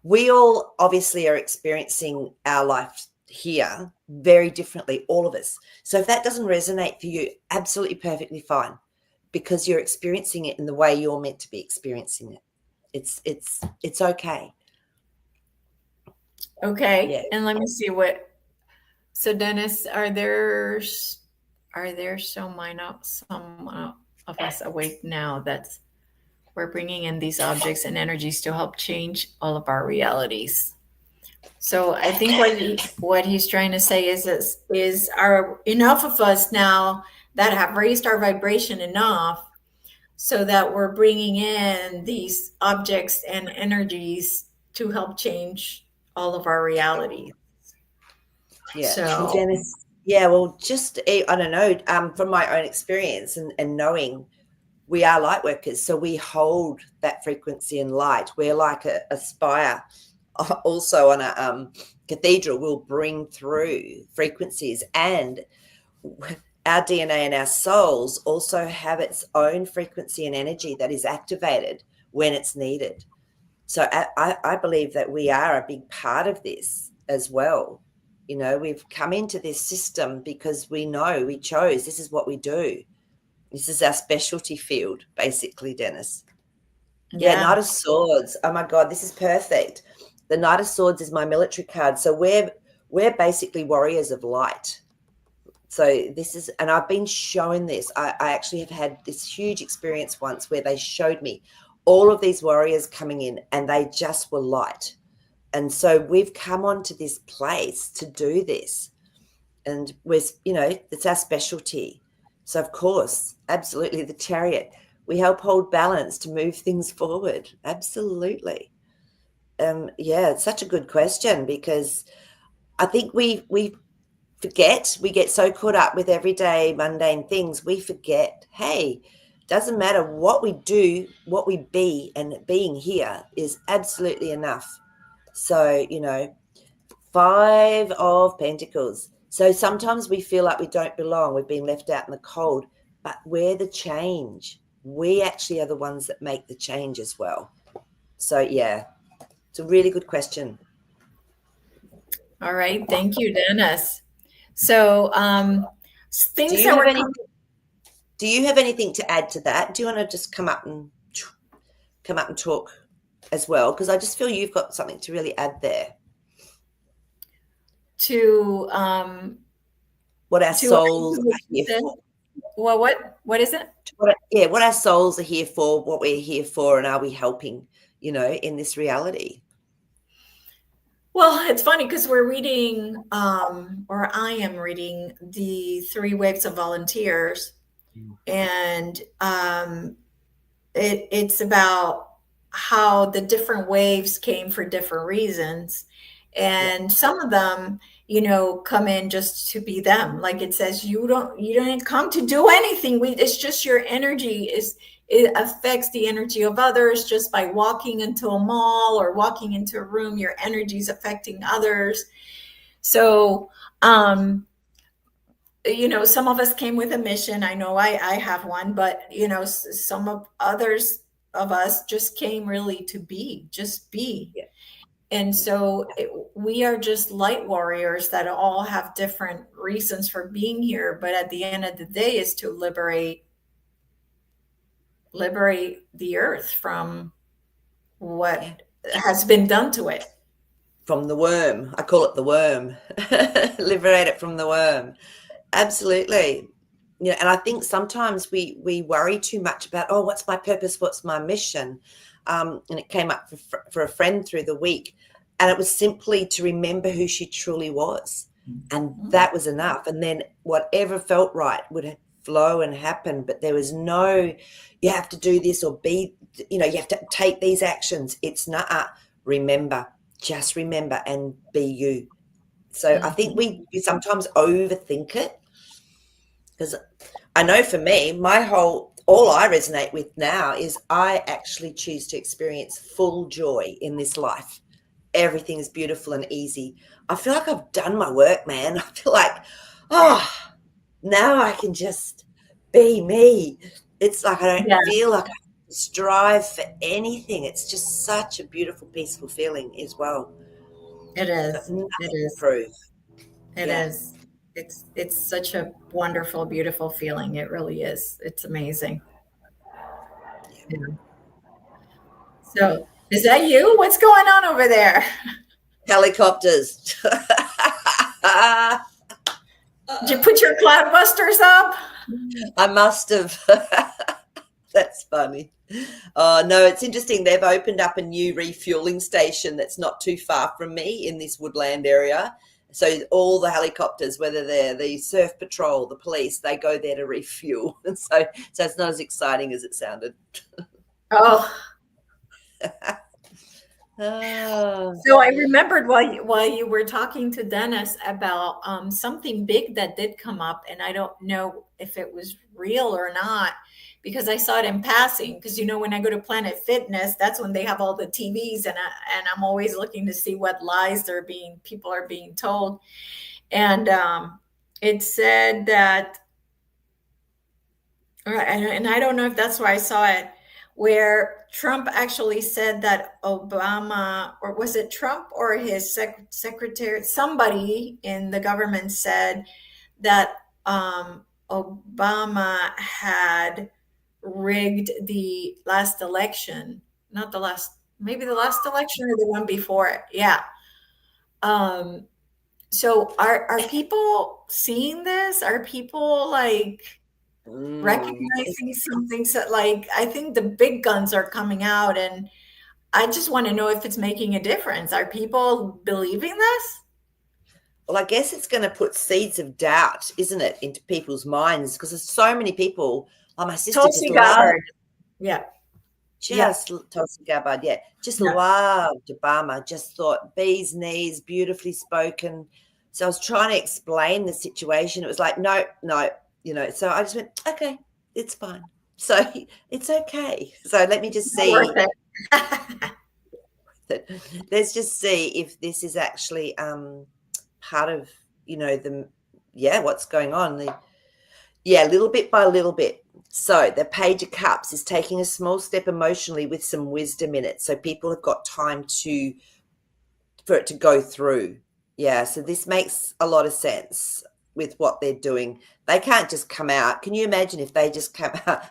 we all obviously are experiencing our life here very differently, all of us. So if that doesn't resonate for you, absolutely perfectly fine, because you're experiencing it in the way you're meant to be experiencing it. It's okay. Okay. Yeah. And let me see what. So Dennis, are there some of us awake now that's we're bringing in these objects and energies to help change all of our realities? So I think what he's trying to say is are enough of us now that have raised our vibration enough so that we're bringing in these objects and energies to help change all of our reality. Yeah. Well, So Dennis, Yeah, well, just I don't know, from my own experience and knowing we are light workers, so we hold that frequency and light. We're like a spire, also on a cathedral. Will bring through frequencies, and our DNA and our souls also have its own frequency and energy that is activated when it's needed. So I believe that we are a big part of this as well. You know, we've come into this system because we know we chose, this is what we do. This is our specialty field, basically, Dennis. Yeah, Yeah. Knight of Swords. Oh my God, this is perfect. The Knight of Swords is my military card. So we're basically warriors of light. So this is, and I've been shown this. I actually have had this huge experience once where they showed me all of these warriors coming in and they just were light. And so we've come onto this place to do this. And we're, you know, it's our specialty. So of course, absolutely, the Chariot. We help hold balance to move things forward. Absolutely. Yeah, it's such a good question because I think we forget, we get so caught up with everyday mundane things, we forget, hey, doesn't matter what we do, what we be, and being here is absolutely enough. So, you know, Five of Pentacles. So sometimes we feel like we don't belong, we've been left out in the cold, but we're the change. We actually are the ones that make the change as well. So, yeah, it's a really good question. All right. Thank you, Dennis. So, Do things you that have were any? coming. Do you have anything to add to that? Do you want to just come up and talk as well? Because I just feel you've got something to really add there. To What our to souls what are you here said. for. Well, what is it? What our souls are here for, what we're here for, and are we helping, you know, in this reality? Well, it's funny because we're reading, or I am reading the Three Waves of Volunteers, and it's about how the different waves came for different reasons, Yeah, and some of them, you know, come in just to be them. Like it says, you don't come to do anything. It's just your energy is, it affects the energy of others just by walking into a mall or walking into a room. Your energy is affecting others. So, you know, some of us came with a mission. I know I have one, but you know, some of others of us just came really to be, just be. yeah, And so we are just light warriors that all have different reasons for being here. But at the end of the day, is to liberate the earth from yeah. what has been done to it. From the worm. I call it the worm. Liberate it from the worm. Absolutely. Yeah, and I think sometimes we worry too much about, oh, what's my purpose? What's my mission? And it came up for a friend through the week, and it was simply to remember who she truly was, and that was enough. And then whatever felt right would flow and happen. But there was no, you have to do this or be, you know, you have to take these actions. It's not. Remember, just remember, and be you. So I think Mhm. we sometimes overthink it because I know for me, my whole all I resonate with now is I actually choose to experience full joy in this life. Everything is beautiful and easy. I feel like I've done my work, man. I feel like, oh, now I can just be me. It's like I don't Yeah, feel like I have to strive for anything. It's just such a beautiful, peaceful feeling as well. it Got is. nothing It to is. prove. It Yeah. is. It's such a wonderful, beautiful feeling. It really is. It's amazing. Yeah. So, is that you? What's going on over there? Helicopters. Did you put your cloud busters up? I must have. That's funny. Oh, no, it's interesting. They've opened up a new refueling station that's not too far from me in this woodland area. So all the helicopters, whether they're the surf patrol, the police, they go there to refuel. And so it's not as exciting as it sounded. Oh, Oh, So I remembered while you were talking to Dennis about something big that did come up, and I don't know if it was real or not because I saw it in passing. Because when I go to Planet Fitness, that's when they have all the TVs, and I'm always looking to see what lies people are being told. And it said that, and I don't know if that's where I saw it, where Trump actually said that Obama, or was it Trump or his secretary, somebody in the government said that Obama had rigged the last election, not the last, maybe the last election or the one before it. Yeah. Um, so are people seeing this? Are people like it's recognizing something? So like, I think the big guns are coming out, and I just want to know if it's making a difference. Are people believing this? well, I guess it's going to put seeds of doubt, isn't it, into people's minds because there's so many people. Oh, my sister just Tulsi loved, Gabbard. Yeah. Yeah. just Tulsi Gabbard, yeah, just Yeah. loved Obama. Just thought bee's knees, beautifully spoken. So I was trying to explain the situation. It was like, no, no, So I just went, okay, it's fine. So it's okay. So let me just Not worth see. it. Let's just see if this is actually part of the what's going on. Little bit by little bit. So the Page of Cups is taking a small step emotionally with some wisdom in it. So people have got time for it to go through. Yeah, so this makes a lot of sense with what they're doing. They can't just come out. Can you imagine if they just came out?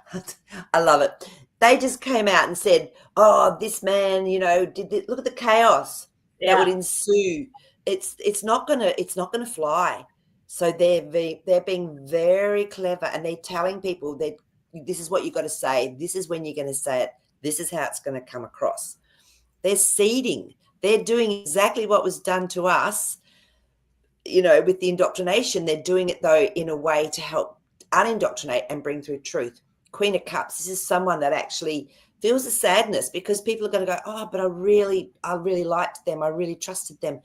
I love it. They just came out and said, "Oh, this man, did this. Look at the chaos that would Yeah. ensue." It's not gonna fly. So they're being very clever, and they're telling people that this is what you've got to say. This is when you're going to say it. This is how it's going to come across. They're seeding. They're doing exactly what was done to us, with the indoctrination. They're doing it, though, in a way to help unindoctrinate and bring through truth. Queen of Cups, this is someone that actually feels the sadness because people are going to go, oh, but I really liked them. I really trusted them.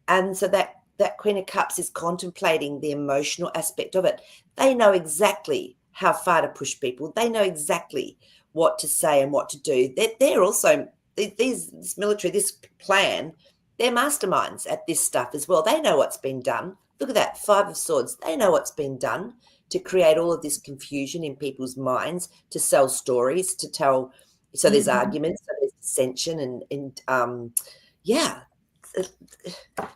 And so that Queen of Cups is contemplating the emotional aspect of it. They know exactly how far to push people. They know exactly what to say and what to do. They're also this military, this plan. They're masterminds at this stuff as well. They know what's been done. Look at that, Five of Swords. They know what's been done to create all of this confusion in people's minds, to sell stories, to tell. So there's Mhm. arguments, so there's dissension, and yeah.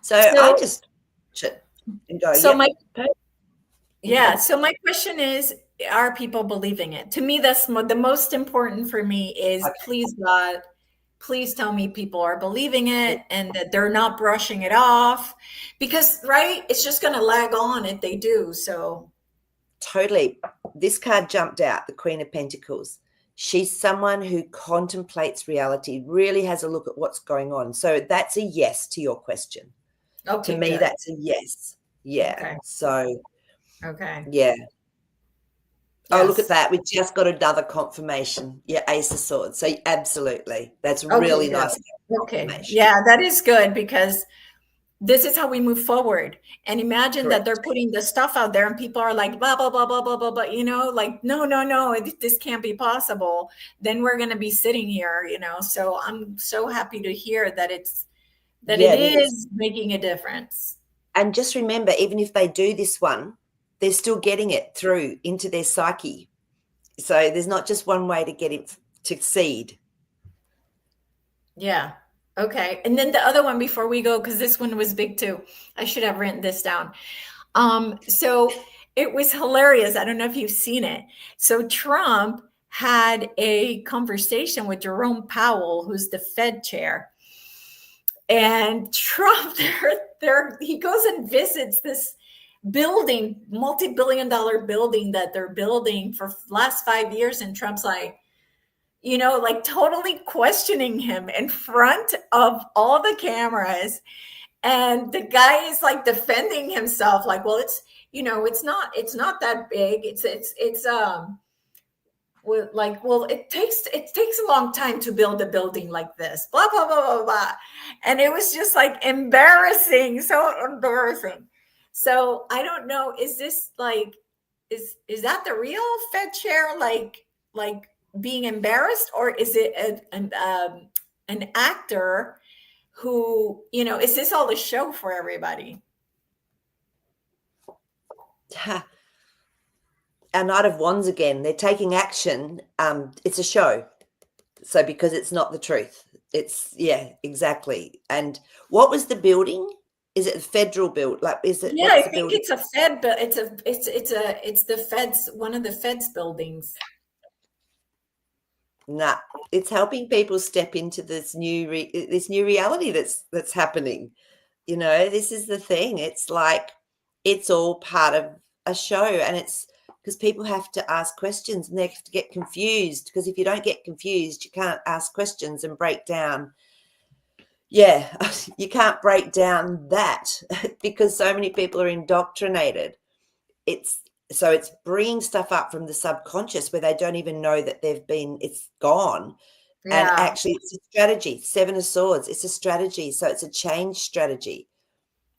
So I So, just should and go, so yep. my Yeah. So my question is, are people believing it? To me, that's the most important for me is, please God, please tell me people are believing it and that they're not brushing it off, because right, it's just going to lag on if they do. So Totally. This card jumped out, the Queen of Pentacles. She's someone who contemplates reality, really has a look at what's going on. So that's a yes to your question. To okay, me, good. that's a yes. Yeah. Okay. So, Okay. yeah. Oh, look at Yes. that. We just got another confirmation. Yeah, Ace of Swords. So, absolutely. That's Okay, really good. nice Okay. confirmation. Yeah, that is good because this is how we move forward. And imagine that Correct. they're putting the stuff out there and people are like, blah, blah, blah, blah, blah, blah, blah, like, no, no, no, this can't be possible. Then we're going to be sitting here, So I'm so happy to hear that it Yeah, it is. is making a difference. And just remember, even if they do this one, they're still getting it through into their psyche. So there's not just one way to get it to seed. Yeah. Okay. And then the other one before we go, because this one was big too. I should have written this down. So it was hilarious. I don't know if you've seen it. So Trump had a conversation with Jerome Powell, who's the Fed chair. And Trump, he goes and visits this building, multi-billion-dollar building that they're building for last 5 years. And Trump's like, like totally questioning him in front of all the cameras. And the guy is like defending himself, like, well, it's not that big. It's well, it takes a long time to build a building like this, blah blah blah blah blah, and it was just like embarrassing, so embarrassing. So I don't know, is this like, is that the real Fed chair, like being embarrassed, or is it an actor who, is this all a show for everybody? Our Knight of Wands again, they're taking action. It's a show. So because it's not the truth. It's yeah, exactly. And what was the building? Is it a federal build? Like, is it Yeah, I what's the think building? it's a Fed, but it's the Fed's, one of the Fed's buildings. Nah, it's helping people step into this new reality that's happening. This is the thing. It's like it's all part of a show, and it's because people have to ask questions and they have to get confused. Because if you don't get confused, you can't ask questions and break down. Yeah, you can't break down that because so many people are indoctrinated. It's it's bringing stuff up from the subconscious where they don't even know that it's gone. And Yeah. actually, it's a strategy. Seven of Swords. It's a strategy. So it's a change strategy.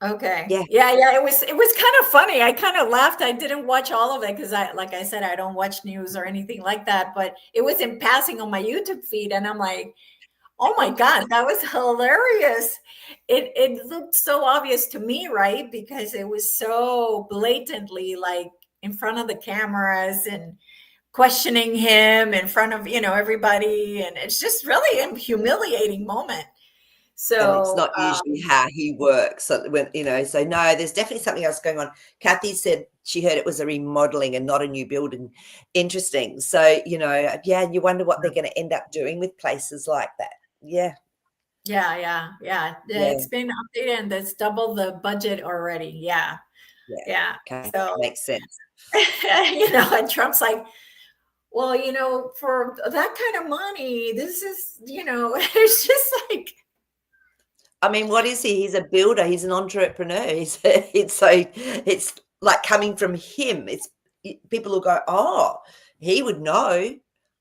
Okay. Yeah. Yeah, yeah. It was kind of funny. I kind of laughed. I didn't watch all of it because like I said, I don't watch news or anything like that. But it was in passing on my YouTube feed, and I'm like, oh my God, that was hilarious. It looked so obvious to me, right? Because it was so blatantly like in front of the cameras and questioning him in front of, everybody. And it's just really a humiliating moment. And it's So, not usually how he works. So so no, there's definitely something else going on. Kathy said she heard it was a remodeling and not a new building. Interesting. So, yeah, you wonder what they're going to end up doing with places like that. Yeah. yeah, yeah, yeah. Yeah. It's been updated and it's double the budget already. Yeah, Yeah. yeah. Okay. So, Makes sense. and Trump's like, well, for that kind of money, this is, it's just like, I mean, what is he? He's a builder. He's an entrepreneur. It's like coming from him. People will go, oh, he would know.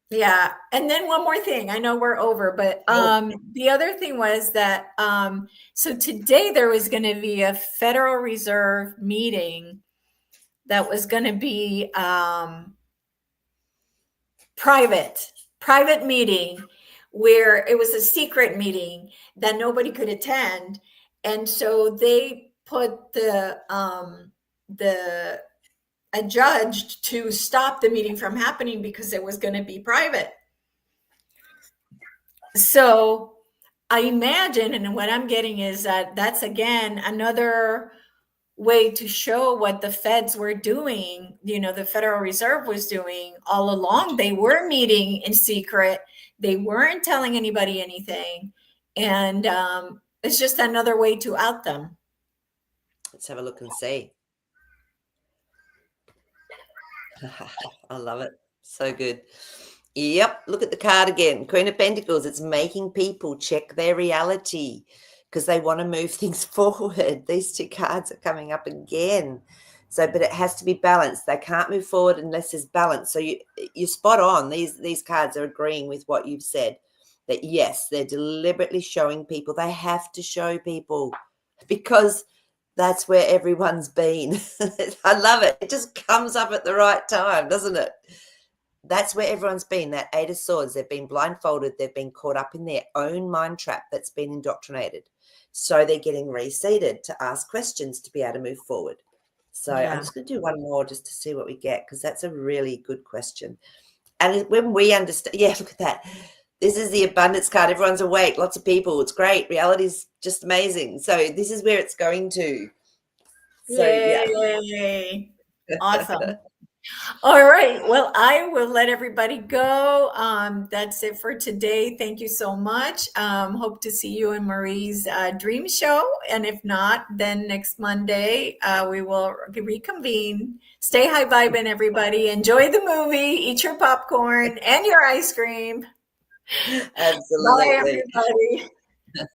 yeah. And then one more thing, I know we're over, but Oh, the other thing was that so today there was going to be a Federal Reserve meeting that was going to be private meeting, where it was a secret meeting that nobody could attend, and so they put the a judge to stop the meeting from happening because it was going to be private. So I imagine, and what I'm getting is that that's again another way to show what the feds were doing, the Federal Reserve was doing all along. They were meeting in secret, they weren't telling anybody anything. And it's just another way to out them. let's have a look and see. I love it. So good. Yep. Look at the card again. Queen of Pentacles. It's making people check their reality because they want to move things forward. These two cards are coming up again. So, but it has to be balanced. They can't move forward unless there's balance. So you're spot on. These cards are agreeing with what you've said. That yes, they're deliberately showing people. They have to show people because that's where everyone's been. I love it. It just comes up at the right time, doesn't it? That's where everyone's been. That Eight of Swords. They've been blindfolded. They've been caught up in their own mind trap that's been indoctrinated. So they're getting reseated to ask questions to be able to move forward. So I'm Yeah. just going to do one more just to see what we get because that's a really good question. And when we understand, yeah, look at that. This is the abundance card. Everyone's awake. Lots of people. It's great. Reality's just amazing. So this is where it's going to. So yeah. Yay. Awesome. All right. Well, I will let everybody go. That's it for today. Thank you so much. Hope to see you in Maree's dream show. And if not, then next Monday we will reconvene. Stay high vibing, everybody. Enjoy the movie. Eat your popcorn and your ice cream. Bye, Absolutely. everybody.